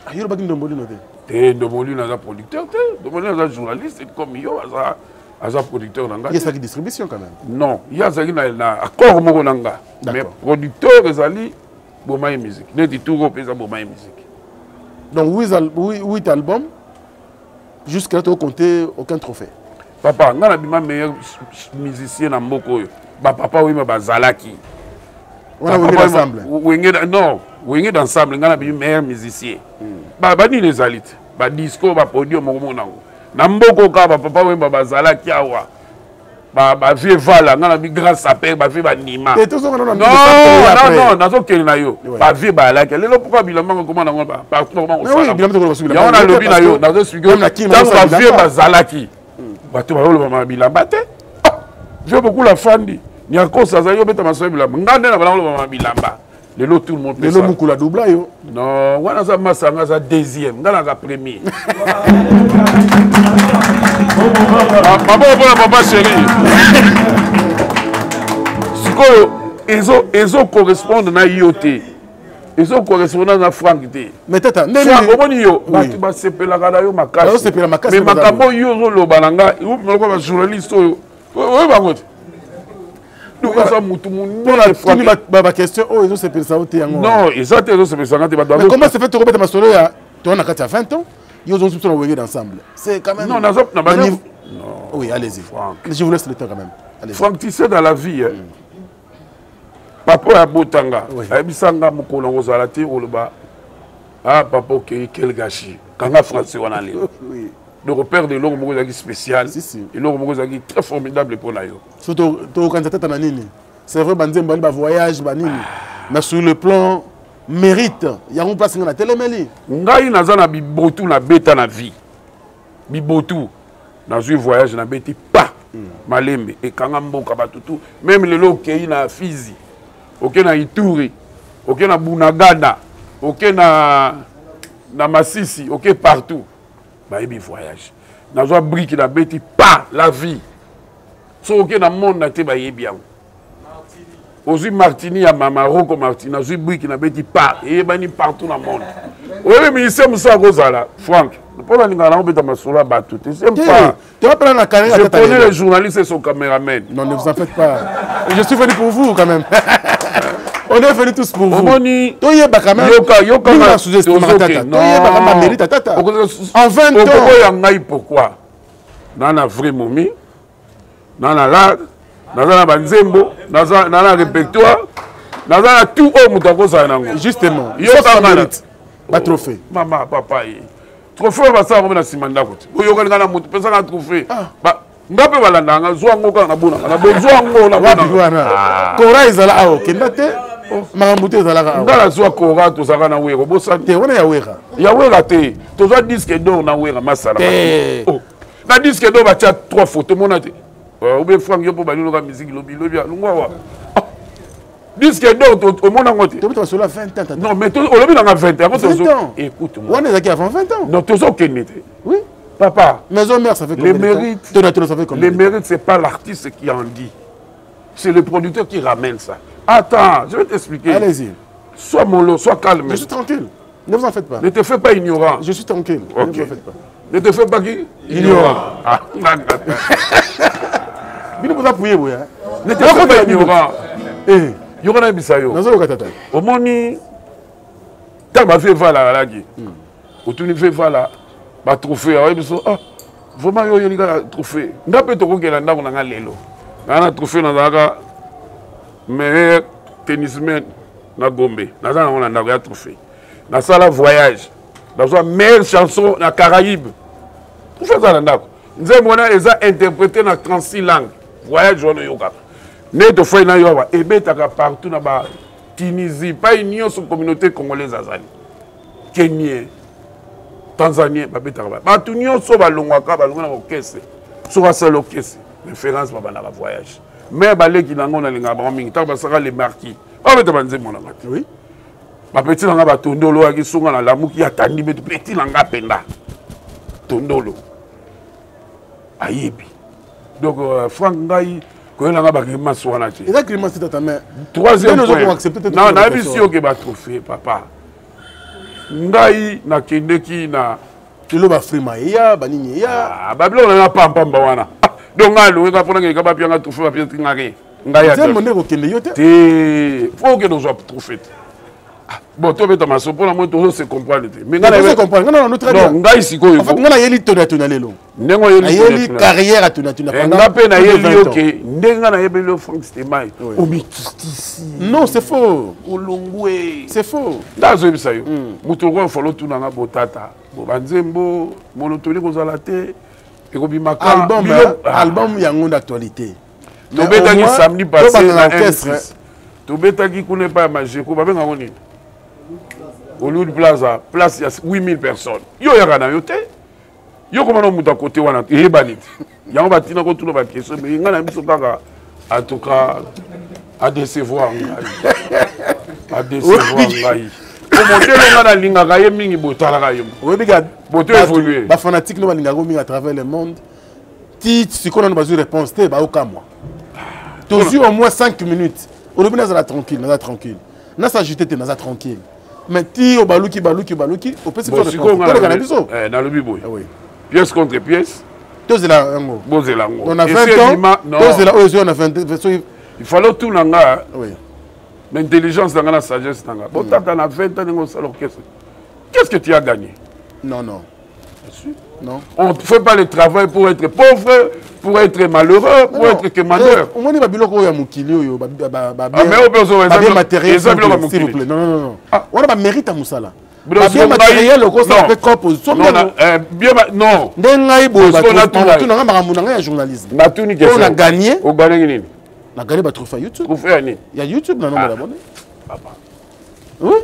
Ah, yoro baki ndomboli noté. Te ndomboli na producteur te. Ndomboli na journaliste comme yo aza producteur nanga. Il y a ça qui distribution quand même. Non, il y a ça qui na accord moko nanga. Mais producteur ezali boma et musique. Ne dit tout repesa boma et musique. Donc 8 albums jusqu'à là tu as compté aucun trophée. Papa, nga na bima meilleur musicien na mboko yo. Ba papa oui ma bazalaki. On a venu ensemble. Non, wenge d'ensemble, nga na bima meilleur musicien. Ba bani les alites, ba disco ba podium mo nango. Na mboko ka ba papa oui ma bazalaki awa. Ba vie vala nga na bi grâce à père ba vie ba nima. Non, nazo keli na yo. Ba vie ba la keli lo pourquoi bilamba comment na ngomba. Ba comment on ça. Ya on a lobby na yo, nazo expliquer. Tango ba vie ba zalaki. Ba to ba lo ba bilamba te. J'ai beaucoup la fandi. Ni encore ça yo beta maso bilamba. Ngande na ba lo ba bilamba. Lelo tout le monde. Lelo mukula double yo. Non, wana za masanga za deuxième, ngana za premier. Maman, papa chérie. Sikoyo, ezo correspondent na IoT. Ezo correspondent na Frank T. Mais tata, Frank omoni yo, batu ba sepela kada yo makasi. Mais makambo yo zo loba nanga, yo moko ba journaliste yo. Oui bangote. Donc ça mutu munene Frank. Ba question, oh ezo sepela ça ote yango. Non, exactement ezo sepela ça ngati ba. Mais comment ça fait to robeta masolo ya? To na kati ya 20 ans. Ils ont tous envoyé ensemble. C'est quand même. Non, non. Oui, allez-y. Je vous laisse le temps quand même. Franck, tu sais, dans la vie, papa a botanga. Abisanga mukolo ngozalati oloba. Ah, papa, ok, quel gâchis. Quand on français, on a oui. Le repère de l'homme moko spécial. Et l'homme moko très formidable pour nayo. Surtout quand tu es nini. C'est vrai, banzem bali ba voyage banini. Mais sur le plan mérite, il y a une place dans la télémélie. Ngai naza na bibotu na beta na vie. Bibotu na zui voyage na beti pa malembe et kanga mboka batutu même le lokei na Fizi. OK na Ituri, OK na Bunagana, OK na Masisi, OK partout. Ba yebi voyage. Na zo brique na beti pa la vie. So OK na monde na te ba yebi yango. Aujourd'hui, Martini à Marocco, Martini, aujourd'hui, Brick, n'a pas dit pas, et il partout dans le monde. Oui, mais il sait ça, Gozala, Franck. Je connais les journalistes et son caméraman. Non, ne vous en faites pas. Je suis venu pour vous, quand même. On est venus tous pour vous. En 20 ans. Pourquoi? Dans la vraie momie, dans la lade, dans la banzembo, dans la répertoire, dans la tout homme de justement, il y a pas trophée. Maman, papa, trophée, va ça, on a simanda. Vous y a un trophée. Mbappé va l'andanga, Zouango, on a besoin de Kora is là, Kendate, Maramouté Zalaga. Dans la Zoua Kora, tu as un Wero, Bossante, on est à Wera. Il y a Wera, tu as un disque d'or, on a Wera, Massala. La disque d'or, tu as 3 photos, mon athée. Ou bien Franck yo pour bali la musique lobby lungwa disque d'or au monde en côté. Tu as sur la 20 ans. Non mais au lobby dans 20 ans. Écoute-moi. On est là avant 20 ans. Non, tous aucun était. Oui. Papa. Maison mère ça fait combien de temps? Les mérites c'est pas l'artiste qui en dit. C'est le producteur qui ramène ça. Attends, je vais t'expliquer. Allez-y. Sois mollo, sois calme. Je suis tranquille. Ne vous en faites pas. Ne te fais pas ignorant. Je suis tranquille. Okay. Ne vous en faites pas. Ne te fais pas qui? Ignorant. Ah, ne te fais pas ignorant. Il y aura un bisayo. Au moins, quand ma fille va là, au tout niveau va là, ma trophée, ah, vraiment, il y a un trophée. N'a pas de trophée dans la lelo. Il y a un trophée dans la meilleur tennisman na Gombe. Dans la trophée. Dans la voyage. Dans la meilleure chanson na Caraïbes. Vous faites ça dans nous avons interprété dans 36 langues. Voyage, on a eu. Nous avons fait partout Tunisie, pas union sur la communauté congolaise azali. Kenya, Tanzanie, tout union sur la longwaka, balongwa na okese. Sur la seule okese, référence ba na voyage. Mais balé qui nango na linga ba mingi, ta ba saka les marquis. Ba beta banze mon nga. Oui. Ba petit langa ba tondolo aki sunga na lamu ki atandi betu petit langa penda. Tondolo. Ayebi. Donc Franck Ngai il a grimace ta main. Troisième point. Non, na bisi yo ke ba trophée papa. Ngai na kendeki na kilo ba frima ya banini ya. Babilo na pamba wana. Donc ngalo ka pona ke ba pianga trophée ba pianga ngari. Ngai ya. C'est mon ndeko kende yo te. Te faut que nous soit trophée. Bon, tu as maso pour la moto se comprendre. Mais on se comprendre. Non, très bien. Non, ngai siko yo. On a yeli to na lelo. Nengo yeli carrière à tuna tuna. Na pe na yeli yo ke ndenga na yebelo Franck Stemai. O mitisi. Non, c'est faux. O longwe. C'est faux. Dazo ebisa yo. Muto ko follow tuna nga botata. Bo banzembo, monotoni ko zala te. E ko bimaka album yango d'actualité. To betaki samedi passé na orchestre. To betaki kune pa magie ko babenga ngoni. Au lieu de plaza, place il y a 8000 personnes. Yo yakana yote. Yo comment on monte à côté wana et banit. Ya on va tina ko tout le question mais ngana biso kaka en tout cas à décevoir ngai. À décevoir ngai. Comment te ngana linga ga yemingi botala ga yem. Oui regarde. Boto évoluer. Ba fanatique no balinga go minga à travers le monde. Ti si qu'on a pas eu réponse te ba okamwa. Toujours au moins 5 minutes. On est dans la tranquille, na s'agiter te na tranquille. Mais si au baluki, on peut se faire le dans le bibo. Pièce contre pièce. On a 20 ans. On a 20 ans. Il fallait tout l'anga. L'intelligence, la sagesse. Bon, tu as 20 ans. Qu'est-ce que tu as gagné? Non. Non. On ne fait pas le travail pour être pauvre, pour être malheureux, pour être commandeur. On est biloko ya mukili yo mais on peut matériel s'il vous plaît. Non. On a mérite à musala. Bien matériel ko ça fait composition. Non. Ndengai bo tu na ngamba ya journalisme. On a gagné. On a gagné. On a gagné ba trophée YouTube. Il y a YouTube dans nombre d'abonnés. Papa. Oui.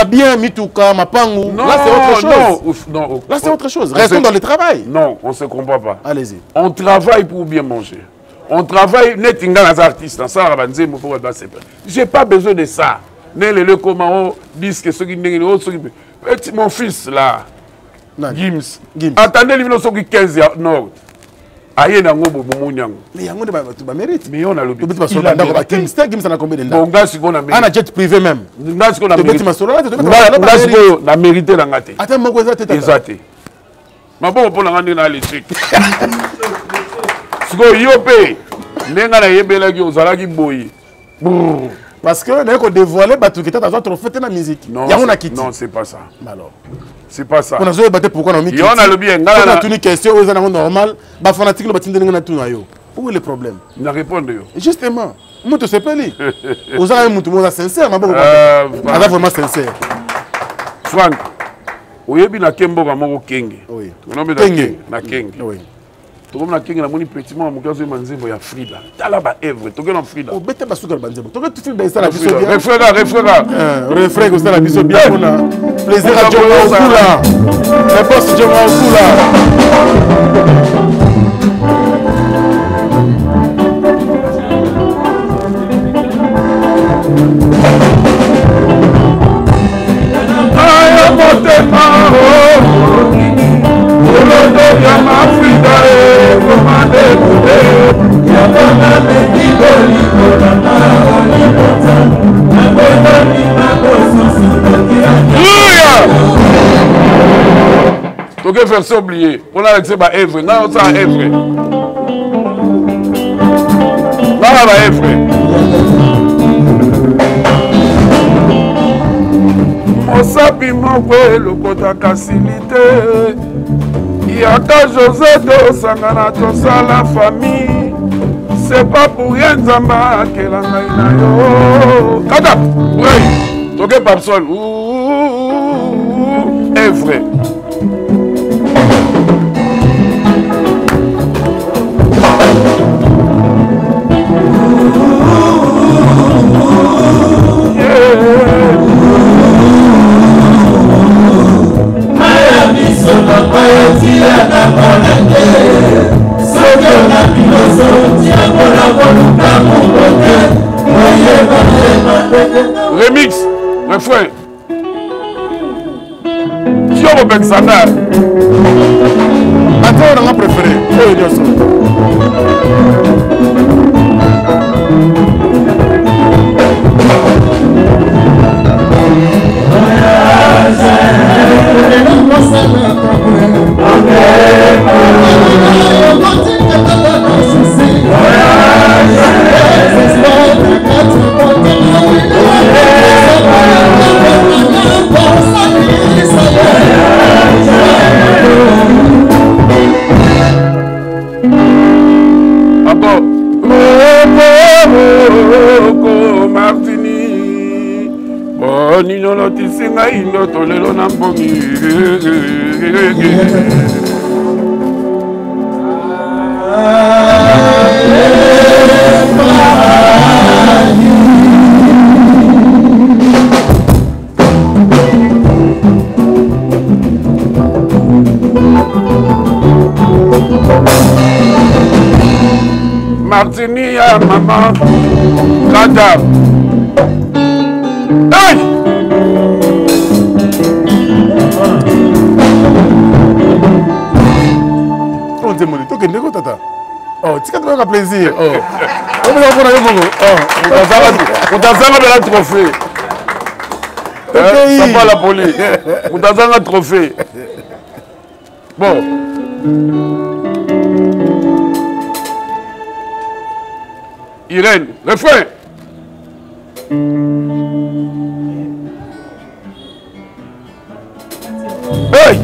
Bien Mituka, Mapangu. Là c'est autre chose. Non. Là c'est autre chose. Restons dans le travail. Non, on ne se comprend pas. Allez-y. On travaille pour bien manger. On travaille net les artistes. J'ai pas besoin de ça. Le comment disent que ceux qui mon fils là. Gims. Attendez les 15 nord. Aïe na ngobo bomonyango. Mais yango de ba mérite. Mais on a le but. Gims na combien de temps? Bon gars si on a mérité. Ana jet privé même. Gars si on a mérité. Na mérité la ngate. Attends moko za tete. Exacté. Ma bon pour la ngane na les trucs. Siko yopé. Nenga na yebela ki ozala ki boyi. Parce que on a dévoilé batu qui était dans un trophée de la musique. Non, c'est pas ça. Alors. C'est pas ça. On a joué battre pourquoi on a mis. On a le bien. On a une question aux gens normal. Bah fanatique le bâtiment de tout nayo. Où est le problème? Il a répondu. Justement, moi tu sais pas lui. Aux gens moi sincère, ma bonne. Ah vraiment sincère. Franck. Oyebi na kembo ka moko kenge. Oui. On a mis na kenge. Oui. Tu comme la king la moni petit moi mon gazo manzembo ya Frida. Tala ba Evre, to gena Frida. O bete ba sugar banzembo. To tu Frida ça la biso bien. Refrain que ça la biso bien on a plaisir à John Okula. Le boss John Donc faire ça oublier. On a accès à Evre. Non, ça Evre. Là, va Evre. On s'appuie mon frère, le côté facilité. Il y a qu'à José de Sangana, tout ça la famille. C'est pas pour rien Zamba que la maïna yo. Kadap, oui. Donc pas seul. Est vrai. Remix, refrain. Qui est Bexana? Attends, on a préféré. Martini Nino notisi ngai ndoto lelo na mbongi Martini ya mama Kadam. Hey! On dit mon toque ndeko tata. Oh, tu as plaisir. Oh. On va voir un bongo. Oh, on t'a un trophée. Ça va la police. On t'a un trophée. Bon. Irène, refrain. Hey!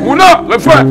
Mouna, refrain.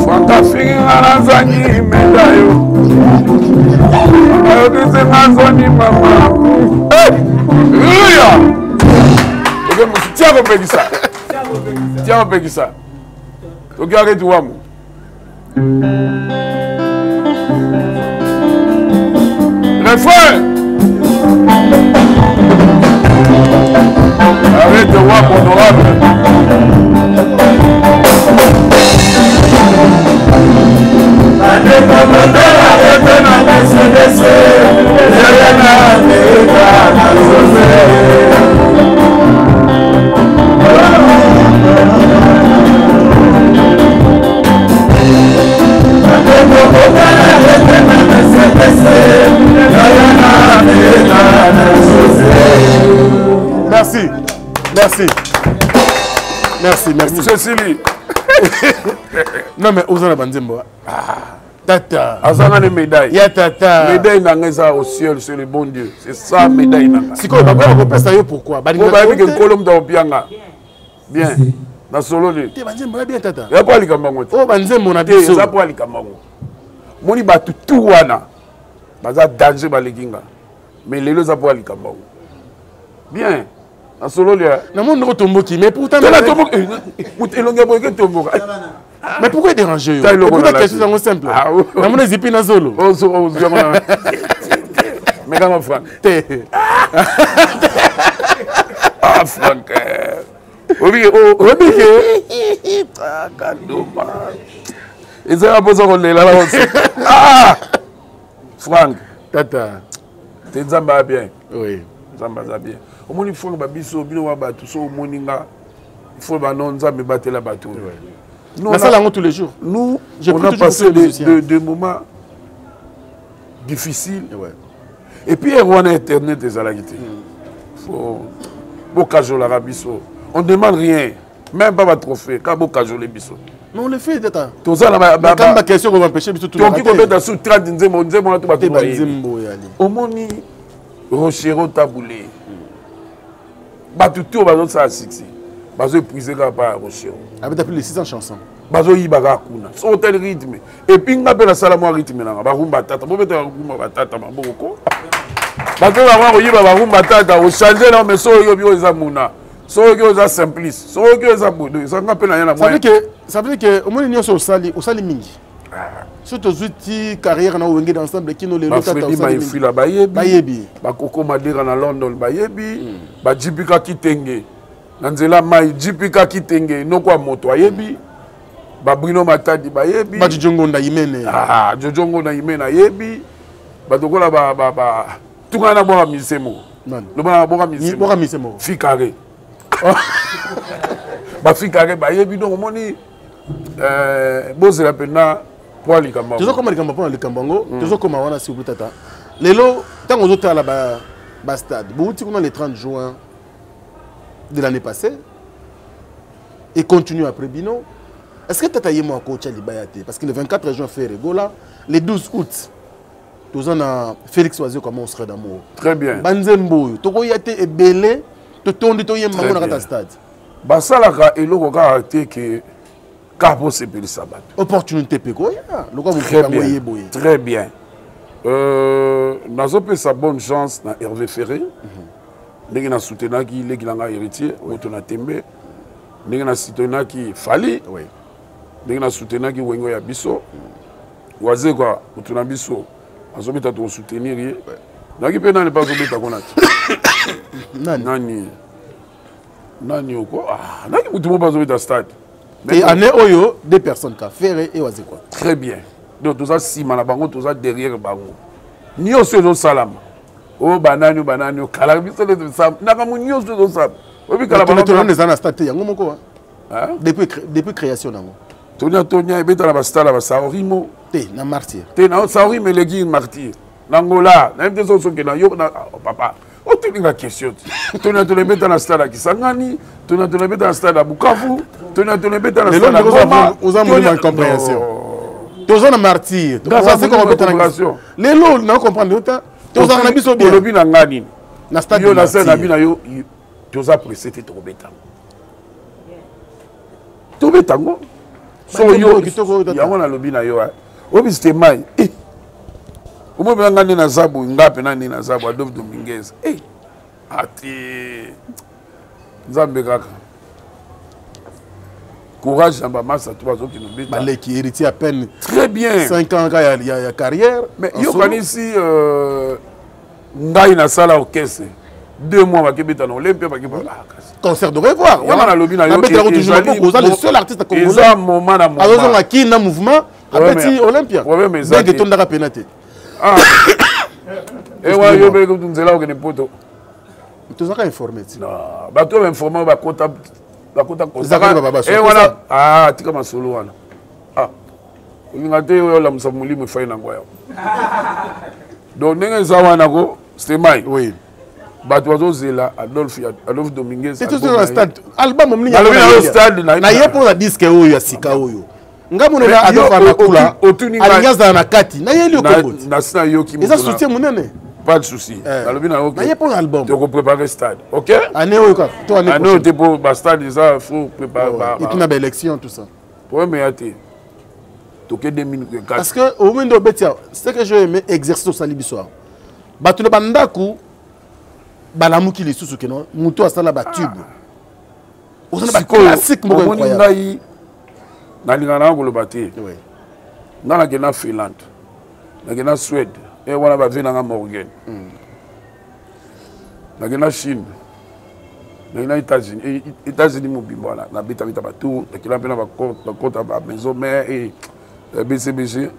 Franka finga na zangi medayo. Ayo kise mazoni mama. Ruya. Oge musi Thiago Pegisa. Thiago Pegisa. Oge arrête wamu. Refrain. Arrête de voir honorable. Merci. Merci. Merci, merci. Monsieur Sili. Non, mais Ozana Banzembo. Tata. Azana les médailles. Ya tata. Médaille n'angeza au ciel, c'est le bon Dieu. C'est ça, médaille n'anga. Si quoi, on peut ça pourquoi? On va dire que Colombe dans Pianga. Bien. Dans solo le. Te Banzembo bien tata. Ya pas les kamango. Oh Banzembo na biso. Ça pas les kamango. Moni ba tout wana. Baza danger ba lekinga. Mais les ça pas les kamango. Bien. Dans solo le. Na mon no tomboki, mais pourtant mais pourquoi déranger? Pourquoi la question est simple? Na mon zipi na zolo. Mais comment Franck? Ah Franck. Obi ah kadoma. Et ça a posé on là aussi. Ah Franck, tata. te nzamba bien. Oui. Nzamba za bien. Au moins il faut que biso bino wa batu so au moninga. Il faut ba non nzamba battre la bateau. Nous on a tous les jours. Nous on a passé des moments difficiles. Et puis on a internet des alagité. Faut bokajo la biso. On demande rien. Même pas de trophée, quand on cajoler biso. Mais on le fait d'être. Tout ça là bas. Quand ma question on va empêcher biso tout le monde. Donc on met sous 30 nzembo na tout bateau. Au moni rochero taboulé. Bateau tout bateau ça 6. Bateau épuisé par rochero. Avec plus de 600 chansons. Bateau yibaka kuna. Sur tel rythme. Et puis on appelle ça la rythme là. Ba rumba tata. Bo mettre rumba batata maboko. Bateau va voir yiba ba rumba tata au changer là mais so yo bio ezamuna. Ça veut dire que simpliste, ça veut dire que ça boude, ça n'appelle rien à moi. Ça veut dire que au moins il y a au sali mingi. Surtout outils carrière na wenge ensemble qui nous les lots tata au sali. Ba bayebi, ba koko madera na London bayebi, ba jipika kitenge. Nanzela mai jipika kitenge no kwa moto ayebi. Ba Bruno Matadi bayebi. Ba Jojongo na Imene. Jojongo na Imene ayebi. Ba tokola ba tungana boka misemo. Le ba boka misemo. Fikare. Bafika ba yebi donc moni boze la pena pour les Kambango. Toujours comme les Kambango pour les Kambango, toujours comme on a si vous tata. Lelo tant aux autres là bas stade. Bouti qu'on a le 30 juin de l'année passée et continue après Bino. Est-ce que tata yemo coach ali bayate parce que le 24 juin fait Regola, le 12 août tous on a Félix Oisio comme on serait d'amour. Très bien. Banzembo, toko yate e belé. Stade. Basalaka et le caractère que Capo s'appelle Sabat. Opportunité péco. Très bien. Nous avons sa bonne chance dans Hervé Ferré. Nous avons soutenu qui est héritier, nous avons Tembe. Nous avons soutenu qui Fali. Nous avons soutenu qui Wengo Yabiso. Nous avons soutenu Biso. Nous avons soutenu. Naki pena ne pas oublier ta connaître. Nani oko naki mutu mo pas oublier ta stade. Et année oyo deux personnes ka Ferré et Oisé quoi. Très bien. Donc tout ça si mana bango tout ça derrière bango. Ni oso do salam. O banani kala biso de ça. Naka mu ni oso do salam. Obi kala bango on est en stade yango moko hein. Depuis création nango. Tonya ebeta la bastala ba Saorimo. Te na martyr. Te na Saorimo legi martyr. Nangola, même des autres qui n'ont pas papa. Oh, tu as une question. Tu as le mettre dans la stade à Kisangani, tu as le mettre dans la stade à Bukavu, tu as le mettre dans la stade à Goma. Vous avez une compréhension. Tu as un martyr. Tu as une compréhension. Les lots, nous comprenons. Tu as un abysso bien. Tu as un abysso na stade yo na scène abina yo tu as pressé te tobetango. Tobetango. So yo yango na lobina yo. Obi c'était mai. Au moins, on a un Zabou, on a un Zabou, Adolphe Dominguez. Eh, ati, Zambegaka. Courage, dans Bamassa, tu vois, qui nous dit. Malé qui héritier à peine. Très bien. 5 ans, il y a carrière. Mais il y a ici, Ndaï na sala orchestre. 2 mois, il y a Olympia, il y a concert de revoir. Il y a le seul artiste congolais. Il y a un moment. Il y a un mouvement. Après, Olympia. Il y a un ton d'ara pénaté. Ah, et ouais, yo be comme nzela okene poto. Tu as informé. Non, ba to informer ba kota et voilà. Ah, tika masolo wana. Ah. Ngate yo la msamuli me fa ina ngoya. Donc ndenge za wana ko, c'était mai. Oui. Ba to zo zela Adolphe Dominguez. C'est tout sur le stade. Album mli ya. Na stade na yepo la disque oyo ya sika oyo. Ngamune na Adolphe anakula alianza na kati na yeli okombo na sina yoki ça soutien munene pas de souci alobi na OK na yepo album tu ko préparer stade OK année oyo quoi toi année te pour ba stade ça faut préparer et puis na ba élection tout ça ouais mais até toke 2004 parce que au moment de betia c'est que j'ai aimé exercice au salibisoir batu na bandaku balamuki lisusu keno muto asala ba tube osana ba classique mo incroyable nalingana koloba te nga nakenda Finlande nakenda Suède e wana bave nanga Morgan nakenda Chine nakenda États-Unis mobimba wana nabetabeta batour nakenda mpe na bakota bamaison mare e BCBG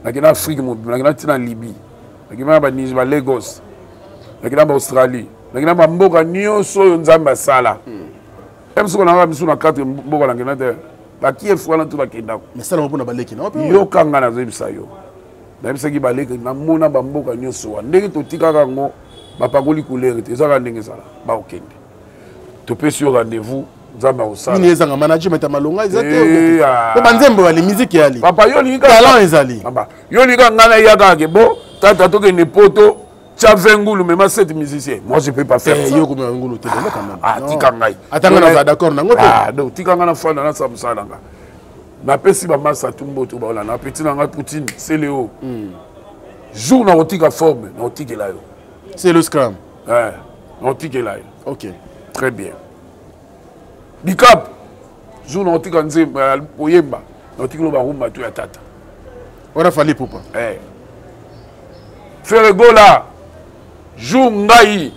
nakenda Afrique mobimba nakenda ntina Libye nakima ba Niger ba Lagos nakina ba Australie nakina ba mboka nyonso oyo nzambe asala même si on a mis sur la carte mboka na ngena te ba Kiev wana tu bakenda mais ça on a baleki na yo kanga na zebisa yo na bisa ki baleki na mona ba mboka nyonso wa ndenge to tikaka ngo ba pakoli couleur te ezaka ndenge sala ba okende to pe sur rendez-vous nzambe osala ni ezanga management malonga ezate ko banzembo wali musique yali papa yo linga talent ezali papa yo linga ngana yaka ke bo tata to ke ne poto tcha vengulu mais ma 7 musiciens moi je peux pas faire ça yo comme vengulu te quand même ah tika ngai atanga na d'accord nango te ah donc tika ngana fanda na samsala nga na pesi ba massa tumbo to ba na petit na nga Poutine c'est Léo jour na otika forme na otika la yo c'est le scrum na otika la yo OK très bien Bicap jour na otika nzemba oyemba na otika lo ba rumba to ya tata ora fali popa Ferregola jour ngai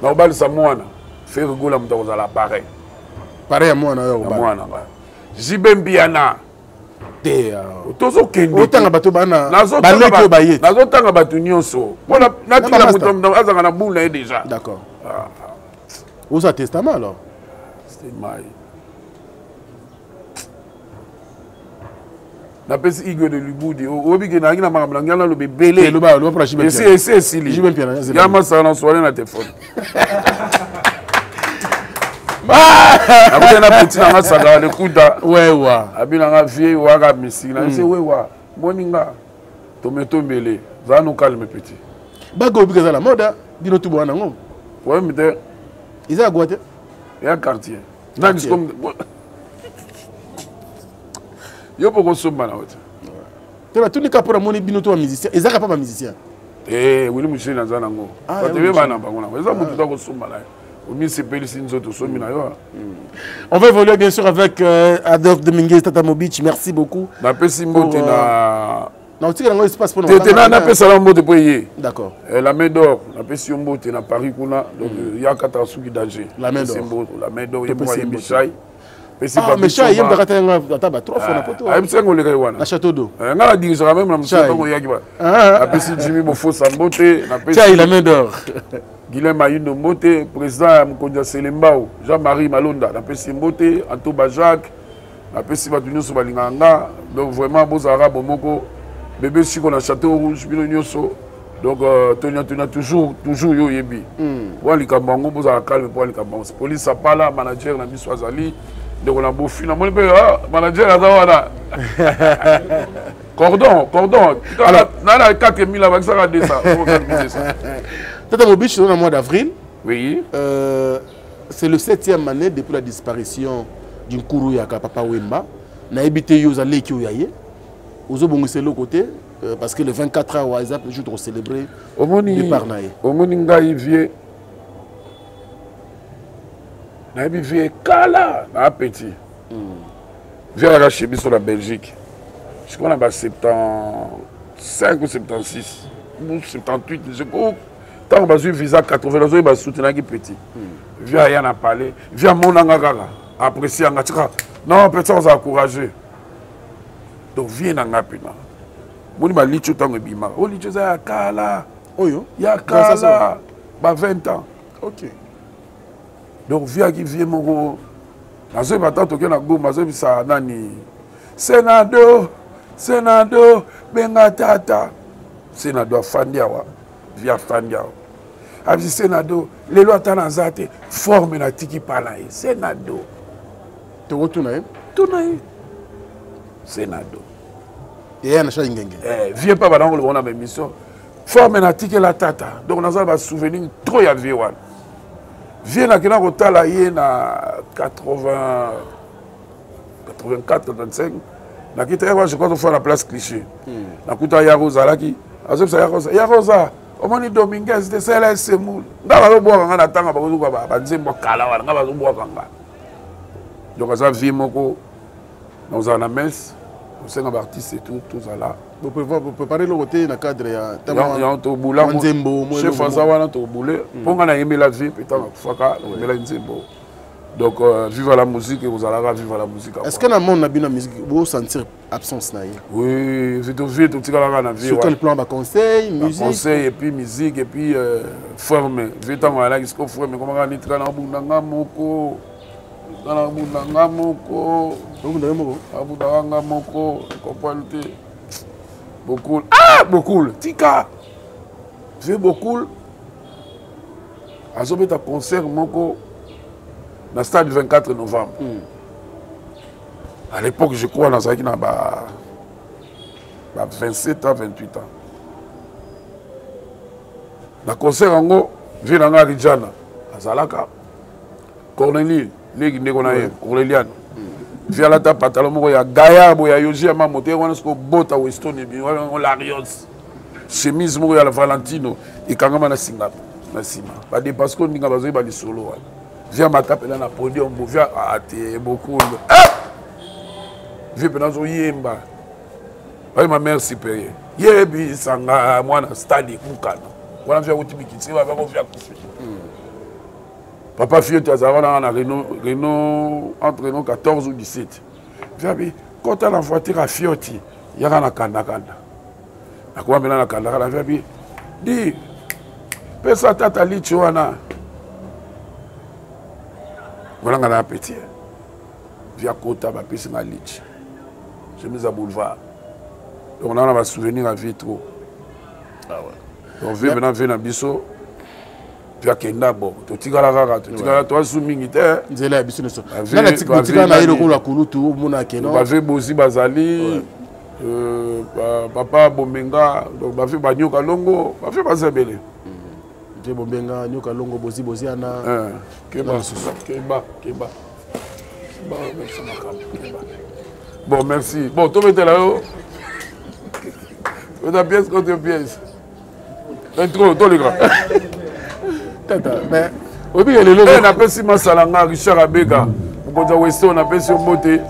na obalisa mwana Ferregola muta kozala pareil ya mwana yo mwana nga Jibembiana te tozo kende otanga bato bana baleki bayet nazotanga bato nyonso mpona natika muto azanga na bula ye déjà d'accord oza testament alors c'était mai napesi Igwe de Lubudi obike na ngina makambo ngana lo bebele lo ba pour Jibempiana c'est sili Jibempiana ya masana na soirée na téléphone Après na petit na saga le kuda wewa abina nga vie waka misi na se wewa moninga tometombele za nous calme petit bago bika za la moda bino tu bwana ngo ouais mite iza gote ya quartier nani comme yo poko somba na wote tena tunika pour moni bino tu musicien ezaka pas musicien Willy Michel na za nango ba tebe bana bango na eza mutu ta ko somba na on va évoluer bien sûr avec Adolphe Dominguez Tata Mobich. Merci beaucoup. D'accord. La main d'or, la passion mbote na Paris kuna donc il y a quatre souki danger. La main d'or. La main d'or, il y a Michai. Ah mais Michai, il y a un taba trop fort na poto. Ah, c'est ngoleka wana. Na château d'eau. Ngala dirige même na monsieur ko yaki ba. La passion Jimmy Bofo Sambote, la passion. Michai la main d'or. Guilhem Ayindo Mbote, président Mkondia Selembao, Jean-Marie Malonda, la Pessi Mbote, Antoba Jacques, la Pessi Batunio Sobalinganga, donc vraiment beaux arabes moko, bébé Chico na Château Rouge, Bino Nyoso, donc Tonia toujours yo yebi. Pour les Kambango, beaux arabes calme pour les Kambango. Police a pas là, manager na Bissou Azali, donc on a beau film, mon manager a zawana. Cordon. Alors, dans la 4000 avec ça, on va ça. Tata Mobich, dans le mois d'avril, oui. C'est le 7e année depuis la disparition d'une Kourou Yaka Papa Wemba. Na habité Yozale Kyoyaye. Ozo Bongose le côté, parce que le 24 heures, WhatsApp, le jour de célébrer le Parnaï. Au Moninga, il vient. Na vie Kala, na petit. Vient à la Chébi sur la Belgique. Je crois qu'on a 75 ou 76 ou 78. Je crois. Tant que j'ai visa 80, je vais soutenir qui petit. Viens y en a parlé. Viens mon angara. Apprécier un gars. Non, peut-être on va encourager. Donc viens en apina. Mon ima licho tango bima. Oh licho za kala. Oyo. Ya kala. Ba 20 ans. OK. Donc viens qui vient mon gros. Nazo ba tanto ke na go mazo bisa nani. Senado benga tata. Senado fandia wa. Via Fandiao. Abi Senado, les lois tanazate forme na tiki palaye. Senado. Tu retournes Tournaye. Senado. Et un achat ingenge. Viens pas dans le on a même mission. Forme na tiki la tata. Donc on a un souvenir trop ya vie wan. Viens na kina kotala ye na 84 85. Na kita ya je crois qu'on fait la place cliché. Na kuta ya Rosalaki. Azop sa ya Rosa. Omoni Dominguez de Céleste Semoul. Ngaba zo boka ngana tanga ba ko ba nzembo kala wana ngaba zo boka ngana. Donc ça vie moko nous en a messe, nous sommes artistes et tout ça là. Vous pouvez préparer le côté dans le cadre ya ya to bula chef Fazawana to boulé. Ponga na yembe la vie peut-être faka na yembe la nzembo. Donc, vivre la musique et vous allez vivre la musique. Est-ce que dans le monde, on a bien musique, vous sentir absence? Oui, c'est tout vite, tout le vie. Sur quel plan? Conseil, musique? Conseil, et puis musique, et puis forme. Vite, on va aller jusqu'au forme. Comment on dit, on a un bout moko. On a un bout moko. Moko. Beaucoup. Ah, beaucoup. Tika. J'ai beaucoup. À ce moment-là, concert moko. Dans le stade du 24 novembre. À l'époque, je crois, dans le 27 ans, 28 ans. Dans le concert, je suis dans Rijana, à Zalaka. Cornélie, Cornéliane. Je suis à la pantalon, il y a Gaïa, il y a Yoji, il y a Mamoté, il y a Bota, Weston, il y a Larios. Chemise, il y a Valentino, et quand on a Singapour. Parce qu'on dit qu'il y a des solos. Viens m'attraper dans le podium, viens à beaucoup. Viens pendant ce yemba. Ma mère supérieure. Yebi sanga moi na stade Mukana. Voilà viens au Tibikiti, va viens coucher. Papa fille tu as avant na Renault entre Renault 14 ou 17. Viens quand tu as la voiture à Fioti, il y a na kanda. Na quoi maintenant na kanda viens bi. Dis pesa tata lichwana. Voilà un petit. Via Kota, ma piste ma lich. J'ai mis à boulevard. Donc on a un souvenir à Vitro. Ah ouais. Donc on maintenant venir à Bisso. Via Kenda bon. Tu tires la rara, tu tires la toi sous militaire. Nzela Bisso ne so. Là la tika na ile ko la kulutu mona Keno. On va faire Bosi Bazali. Papa Bomenga, donc on va faire Banyoka Longo, on va faire Bazabele. Bombenga nyoka longo bozi ana Keba. Bon merci. Bon tu mettez là-haut. On a pièce contre pièce. Intro tous les gars. Tata mais obi le logo on appelle si Masalanga Richard Abega. On peut Weston on appelle sur beauté.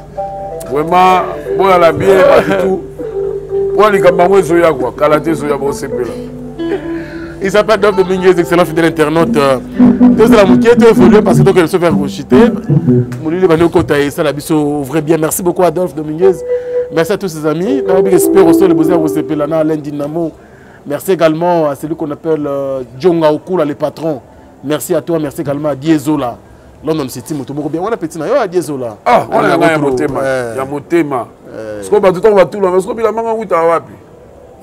Vraiment bon à la bien pas du tout. Pour les gamins zoya quoi, kalaté zoya bon c'est là. Il s'appelle Adolphe Dominguez, excellent fidèle internaute. Deux de la mouquette évolué parce que donc elle se fait rechuter. Moulili Bano Kota et ça la biso ouvrez bien. Merci beaucoup Adolphe Dominguez. Merci à tous ses amis. J'espère aussi le besoin de vous Lana Alain Dinamo. Merci également à celui qu'on appelle Djonga Okula, les patrons. Merci à toi, merci également à Diezola. London City, Motomoko bien. On a petit naïo à Diezola. Ah, on a un motema. Il y a motema. Parce qu'on va tout le temps, tout le monde. Parce qu'on a un motema.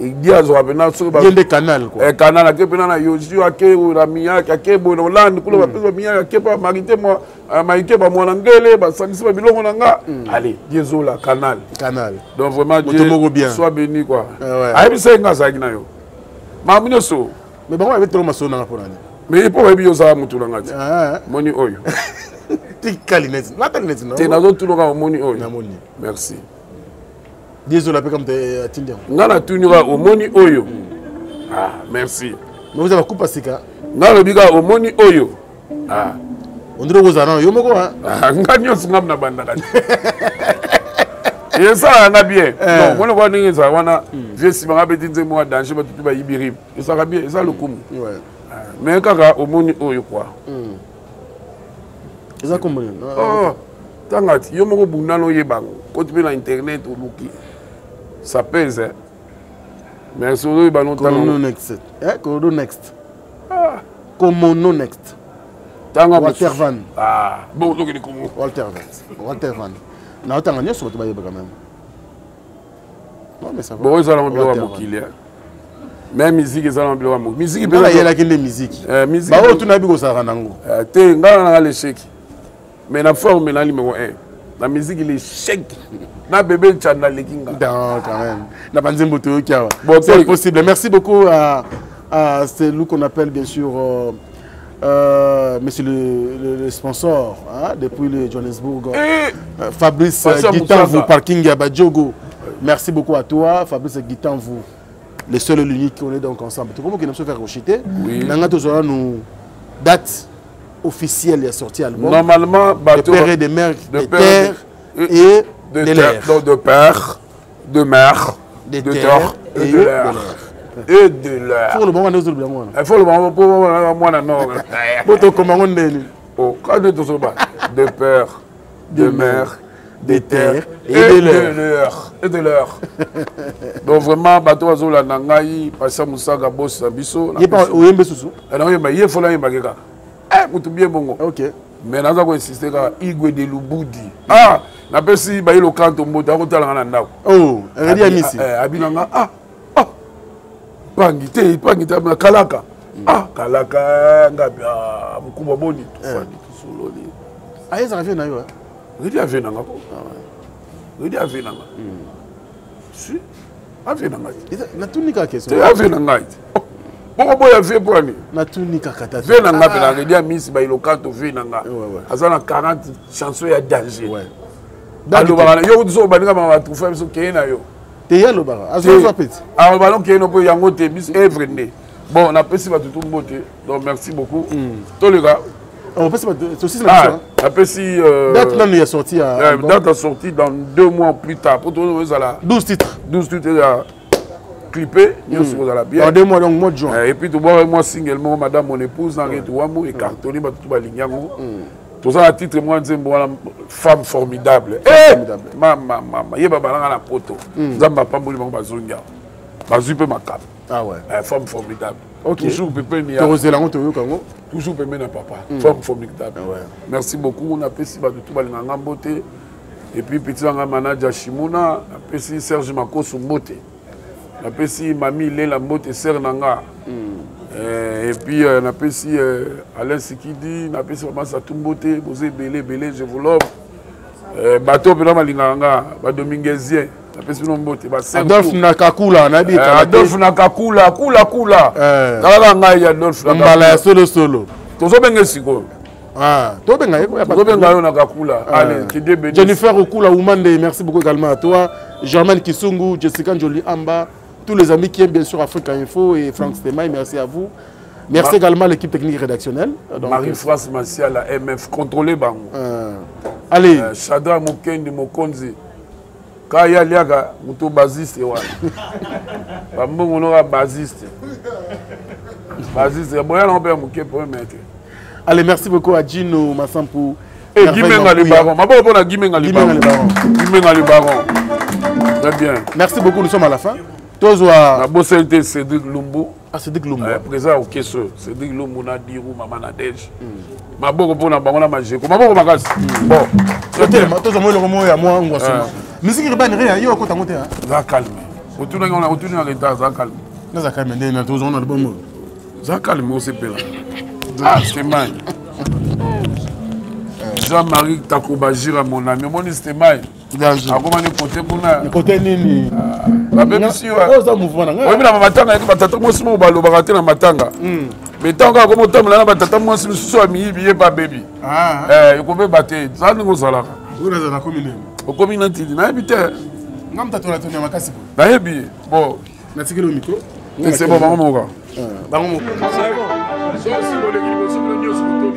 Il dit à Zoabena, il y a des canaux. Un canal, il y a Yoji, il y a la Mia, il y a Hollande, il y a Marité, Maïké, Moanangele, Sangissi, Bilonga. Allez, Diezola, canal. Canal. Donc vraiment, Dieu soit béni quoi. Aïe, c'est un gars, ça y est. Maminoso. Mais bon, on va trop maçon dans la polane. Mais il faut bien ça, Moutulangati. Moni Oyo. Tikalinet. La Talinet, non? Tu n'as d'autres tours Moni Oyo. Merci. Désolé, comme tu es Tinder. Ngana tunira au Moni Oyo. Ah, merci. Mais vous avez coupé Sika. Ngana biga au Moni Oyo. Ah. On dirait que vous avez un yomoko, hein? Ah, ngana singam na banda. Et ça, on a bien. Donc, on va dire ça, on a vu si on a besoin de moi danger, mais tu vas y birim. Et ça va bien, ça le coup. Mais quand au Moni Oyo quoi. Et ça comment? Oh, tangati, yomoko bunano yebang. Quand tu es sur internet ou luki. Ça pèse, hein. Mais sur le ballon Komono next. Komono next. Komono next. Walter Van. Ah, bon, donc il est comment? Walter Van. Non, tu as gagné sur le bail quand même. Non, mais ça va. Bon, ils ont un peu de moquille. Même musique, ils ont un peu de moquille. Musique, il y a des musiques. Musique. Bah, tu n'as pas ça ranango. Tu es dans l'échec. Mais la forme est la numéro 1. La musique, il est chèque. Na bébé tchana lekinga. Non, quand même. Na banzembo to kia. Bon, c'est possible. Merci beaucoup à celui qu'on appelle bien sûr monsieur le sponsor hein, depuis le Johannesburg. Fabrice Guitanvou parking à Badjogo. Merci beaucoup à toi Fabrice Guitanvou. Les seuls et l'unique qu'on est donc ensemble. Tu comprends qu'on se faire rechuter. Oui. Nanga toujours nous date officielle est sortie album. Normalement, de père et de mère, de terre et de l'air. Donc de père, de mère, de terre et de l'air. Et de l'air. Il faut le moment nous oublions. Il faut le moment pour moi non. Boto comment on est. Oh, quand on est de père, de mère, des terres et de l'heure. Donc vraiment, bateau azul la nangai, passer Moussaka boss biso. Il pas au yembe sousou. Alors il faut là bageka. Mutu bien bongo. OK. Mais naza ko insister ka igwe de lubudi. Ah, na pesi ba yelo kanto mboda ko tala na ndako. Oh, redi amisi. Abinanga pangi te kalaka. Kalaka ngabi mukubwa boni tufani tusololi. Ayeza rafia na yo. Redi avenanga ko. Redi avenanga. Si. Avenanga. Natunika question. Te avenanga. Pourquoi boya fait pour ani? Natunika kata. Venanga pela redi amisi ba ilokato venanga. Azana 40 chansons ya danger. Ouais. Dalo bana yo zo baninga ba tufa biso kena yo. Te yalo bara. Azo so petit. Ah ballon kena po yango te bis evre né. Bon, on a apprécié tout le monde. Donc merci beaucoup. Tous les gars. On peut saucisse la apprécie. Date là, il est sorti à. Date est sortie dans 2 mois plus tard. Pour tout le monde, 12 titres. 12 titres déjà clippés. Dans 2 mois, donc mois de juin. Et puis, tout le moi, singlement, madame, mon épouse, dans les trois mots, et cartonné, tout le monde. Tout ça, à titre, moi, je dis, femme formidable. Maman, il y a la poto. Zamba Pambouli, Bazunga. Bazupe Makap. Ah ouais. Femme formidable. Ok. Toujours Pépé Nia. Toujours Pépé na papa. Femme formidable. Ouais. Merci beaucoup. On apprécie tout le beauté. Et puis petit manager Shimuna, on apprécie Serge Makoso Mbote. On apprécie Mami Lela Mbote Ser Nanga. Et puis on apprécie Alain Sikidi, on apprécie Maman Satou Mbote, Bosé Belé, je vous l'offre. Bateau Pena Malinganga, Dominguezien. Adolphe Nakakula, Adolphe Nakakula, Kula. Adolphe Nakakula. Solo. Tozobenga siko. Ah, Tobenga Nakakula. Allez, Jennifer Okula Oumande, merci beaucoup également à toi. Germaine Kisungu, Jessica Njoli Amba, tous les amis qui aiment bien sûr Africa Info et Franck Stemaï, merci à vous. Merci également à l'équipe technique rédactionnelle. Marie-France Massial, la MF, contrôlez Bango. Allez. Chadra Mokendi Mokonzi. Kaya liaga muto basiste wana. Bambongo no basiste. Basiste boya na obe muke pour mettre. Allez, merci beaucoup à Gino Massampu. Et Guimenga le baron. Mabo pona Guimenga le baron. Guimenga le baron. Très bien. Merci beaucoup, nous sommes à la fin. Tozwa la bossalité Cédric Lumbu. Ah, Cédric Lumbu. Présent au Kesso. Cédric Lumbu na Dirou Maman Nadej. Mabo pona bango na majeko. Mabo makasi. Bon. Tozwa mo le romo ya moi ngwaso. Musique urbaine rien, yo ko tangote hein. Ça calme. Retourne on a retourné en retard, ça calme. Ça calme ndé tous on a le bon mot. Ça calme au CP là. Ah, c'est mal. Jean-Marie Takobajira mon ami, mon c'était mal. Danger. Comment ni côté kuna? Côté nini? Ba même si oh ça mouvement nga. Oui, na matanga ki batata mo simo ba lo baraté na matanga. Mais tant ka comme tom na batata mo simo so ami biye ba baby. Ah. Ko be baté. Ça ngo sala. Ona za na commune. Au communauté, na habité. Ngam tatola tonya makasi. Na hebi. Bon, na tikelo micro. C'est bon, bango moka. Bango moka. C'est bon. So si le l'équipe sur le news moto.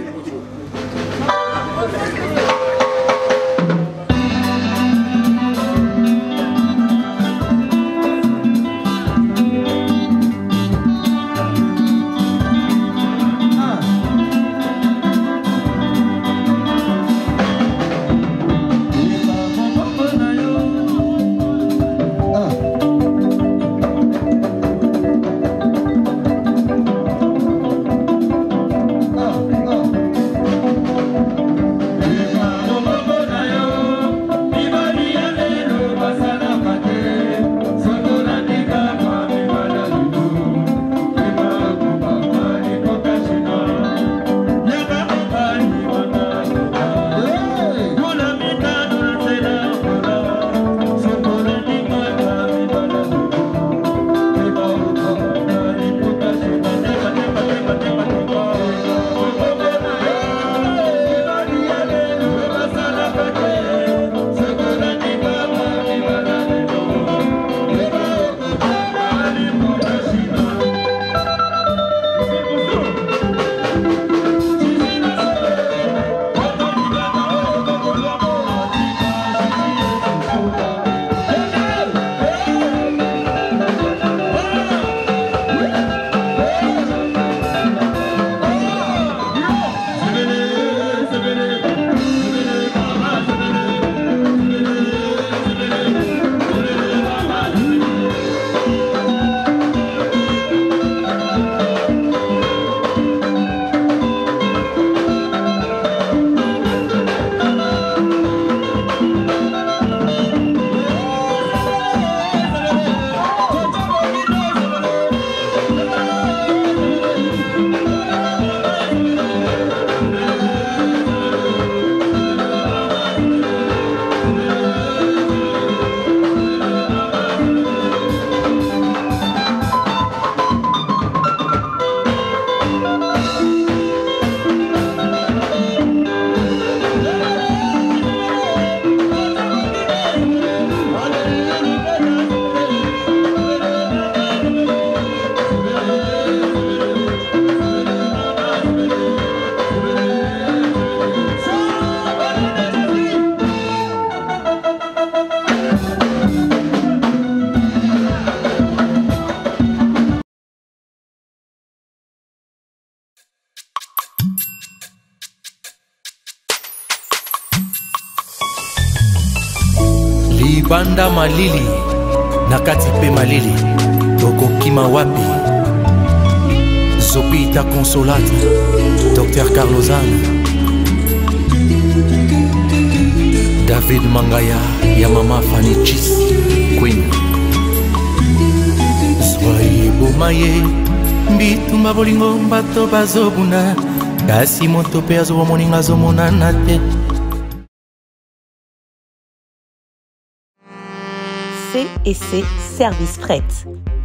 libanda malili nakati pe malili tokokima wapi Zopita Consolate Dr Carlozan David Mangaya Yamama Fanny Chis Queen Soye bomaye Bitumba bolingo mbato bazobuna Kasi moto pe azobo moninga azomonana te C&C Service Fret.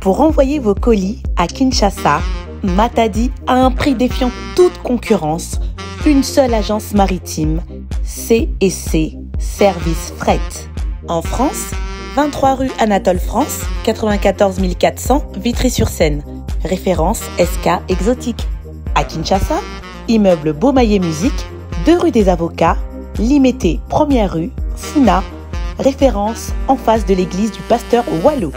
Pour envoyer vos colis à Kinshasa, Matadi a un prix défiant toute concurrence. Une seule agence maritime, C&C Service Fret. En France, 23 rue Anatole France, 94 400 Vitry-sur-Seine. Référence SK Exotique. À Kinshasa, immeuble Beaumaillé Musique, 2 rue des Avocats, Limité 1er rue, Funa. Référence en face de l'église du pasteur Wallo.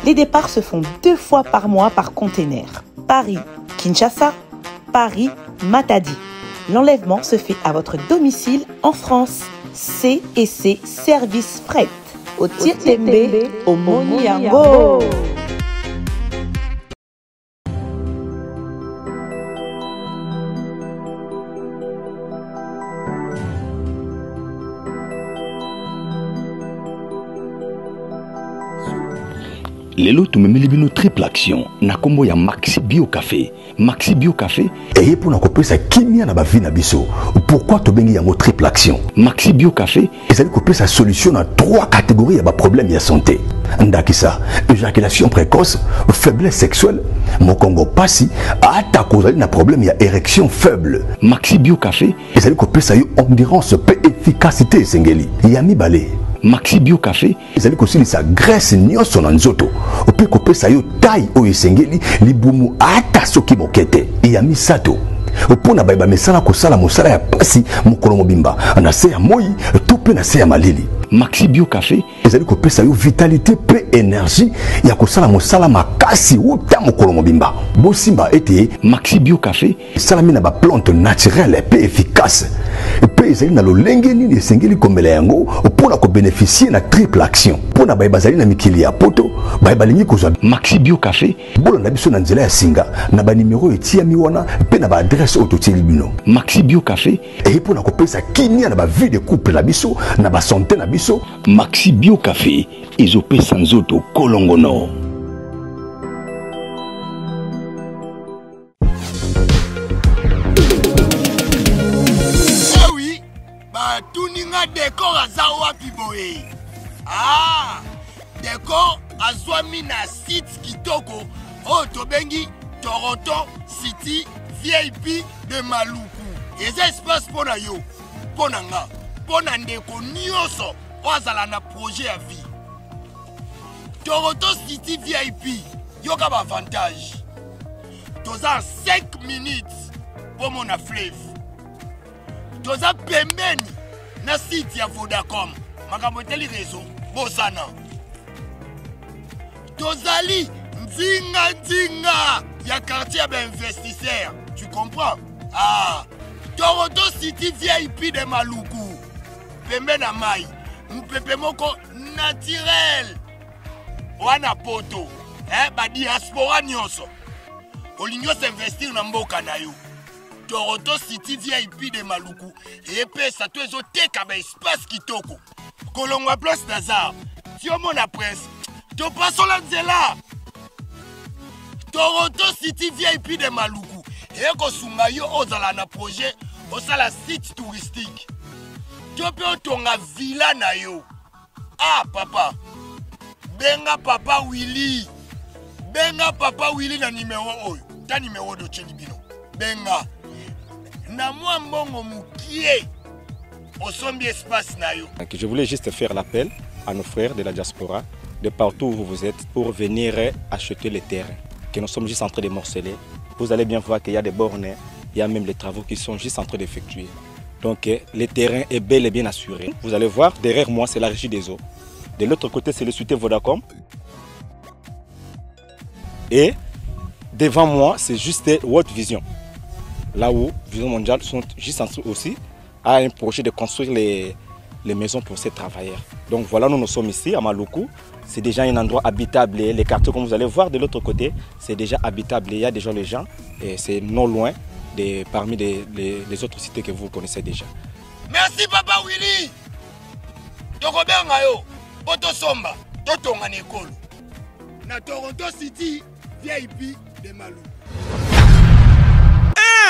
Les départs se font 2 fois par mois par container. Paris-Kinshasa, Paris-Matadi. L'enlèvement se fait à votre domicile en France. C&C Service Fret. Au Tietembe, au Moniango. lelo tumemeli bino triple action na kombo ya Maxi Bio Café. Maxi Bio Café eye pour na kopesa kimia na bavi na biso. Pourquoi to bengi yango triple action? Maxi Bio Café ezali kopesa solution na 3 catégories ya ba problème ya santé. Ndakisa, éjaculation précoce, faiblesse sexuelle, mokongo pasi, ata kozali na problème ya érection faible. Maxi Bio Café ezali kopesa yo endurance pe efficacité sengeli. Yami balé. Maxi Bio Café ezali kosilisa graisse nyonso na nzoto ope kopesa yo taille oyo esengeli libumu ata soki mokete ya misato opona bayeba mesala kosala mosala ya pasi mokolo mobimba na se ya moi to pe na se ya malili. Maxi Bio Café ezali kopesa yo vitalité pe énergie ya kosala mosala makasi uta mokolo mobimba. Bosimba ete Maxi Bio Café salami na ba plante naturelle pe efficace pe ezali na lolenge nini esengeli komela yango pona ko bénéficier na triple action pona bayebazali na mikili ya poto bayebalingi kozwa Maxi Bio Café bolanda biso na nzela ya singa na ba numéro etiami wana pe na ba adresse ototieli bino. Maxi Bio Café e pona kopesa kimia na ba vie de couple na biso na ba santé na biso. Maxi Bio Café ezopesa nzoto kolongono. Tuninga décor azawa piboé. Ah, décor azwami na site kitoko o tobengi Toronto City VIP de Maluku. Eza espace pona yo, pona nga, pona ndeko nyonso ozala na projet ya vie. Toronto City VIP yoka ba avantage. Toza 5 minutes pour mon fleuve. Toza pembeni na site ya Vodacom makambo teli réseau bosana tozali nzinga ya quartier d'investisseur, tu comprends? Ah, Toronto City VIP de Maluku pembe na mai mpepe moko naturel wana poto ba diaspora nyonso olingo s'investir na mboka na yo. Toronto City VIP de Maluku et pesa to ezoteka ba espace kitoko kolongwa place Nazar tiomo na presse to paso la nzela. Toronto City VIP de Maluku et kosunga yo ozala na projet osala site touristique to pe otonga villa na yo. Ah papa benga papa Willy na numéro oyo ta numéro de Chelibino benga Je voulais juste faire l'appel à nos frères de la diaspora, de partout où vous êtes, pour venir acheter les terrains, que nous sommes juste en train de morceler. Vous allez bien voir qu'il y a des bornes, il y a même les travaux qui sont juste en train d'effectuer. Donc le terrain est bel et bien assuré. Vous allez voir, derrière moi, c'est la régie des eaux. De l'autre côté, c'est le société Vodacom. Et devant moi, c'est juste World Vision. Là où Vision Mondiale sont juste en dessous aussi, a un projet de construire les maisons pour ces travailleurs. Donc voilà, nous sommes ici à Maluku. C'est déjà un endroit habitable. Et les quartiers, comme vous allez voir de l'autre côté, c'est déjà habitable. Il y a déjà les gens et c'est non loin parmi les autres cités que vous connaissez déjà. Merci Papa Willy. Tokobenga yo, Poto Somba, Totonga Nekolo. Na Toronto City, VIP de Maluku.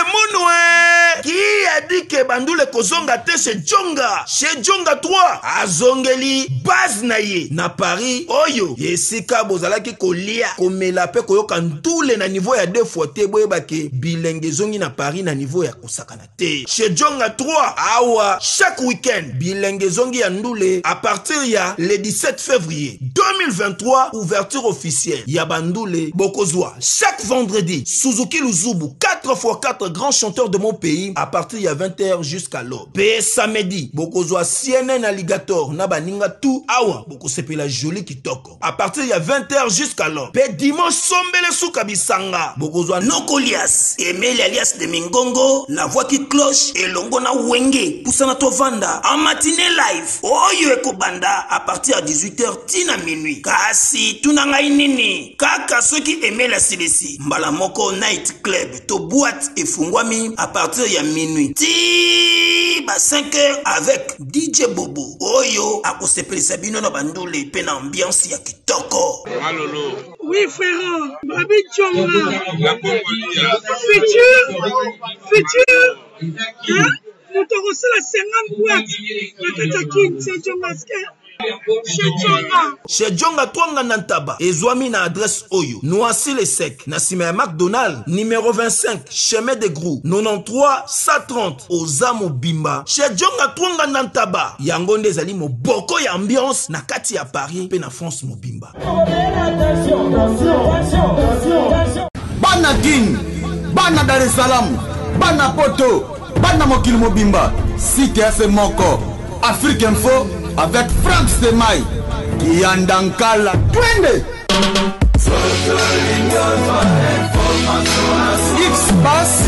Mounoué qui a dit que Bandoule kozonga te chez Djonga 3 azongeli base naye na Paris oyo yesika bozalaki kolia komela pe koyoka ntule na niveau ya 2 fois te boyebake bilenge zongi na Paris na niveau ya kosakana te chez Djonga 3 awa chaque week-end bilenge zongi ya ndule à partir ya le 17 février 2023 ouverture officielle ya Bandoule bokozwa chaque vendredi Suzuki Luzubu 4x4 grands chanteurs de mon pays à partir de 20h jusqu'à l'aube. Pe samedi, bokozwa CNN Alligator na baninga tout awa boko sepela joli kitoko. À partir de 20h jusqu'à l'aube. Pe dimanche sombele souka bisanga. Bokozwa Nokolias, Emile alias de Mingongo, la voix qui cloche et longo na wenge poussana to vanda en matinée live. Oyo ekobanda à partir de 18h tina minuit. Kasi tunanga inini. Kaka ceux qui aimaient la CDC. Mbala moko night club to boîte et fungwami à partir de minuit. Ti ba 5h avec DJ Bobo. Oyo akosepeli sabino na bandule pe na ambiance ya kitoko. Malolo. Oui frère, Babi Djonga. Futur. Hein? Nous t'avons reçu la 50 boîtes. La Katakin, c'est Djonga. Chez Djonga Twanga Nantaba, Ezwami na adresse Oyo, Noisy le Sec, Nassime McDonald, numéro 25, chemin de Grou, 93 130, Ozamo Bimba. Chez Djonga Twanga Nantaba, Yangonde Zali mo boko ya ambiance, na kati ya Paris, pe na France mo Bimba. Bana Guine, Bana Dar es Salaam, Bana Poto, Bana Mokil Mobimba, Cité à Moko, Afrique Info, avec Frank Stemai, Yandankala, Twende X-Bass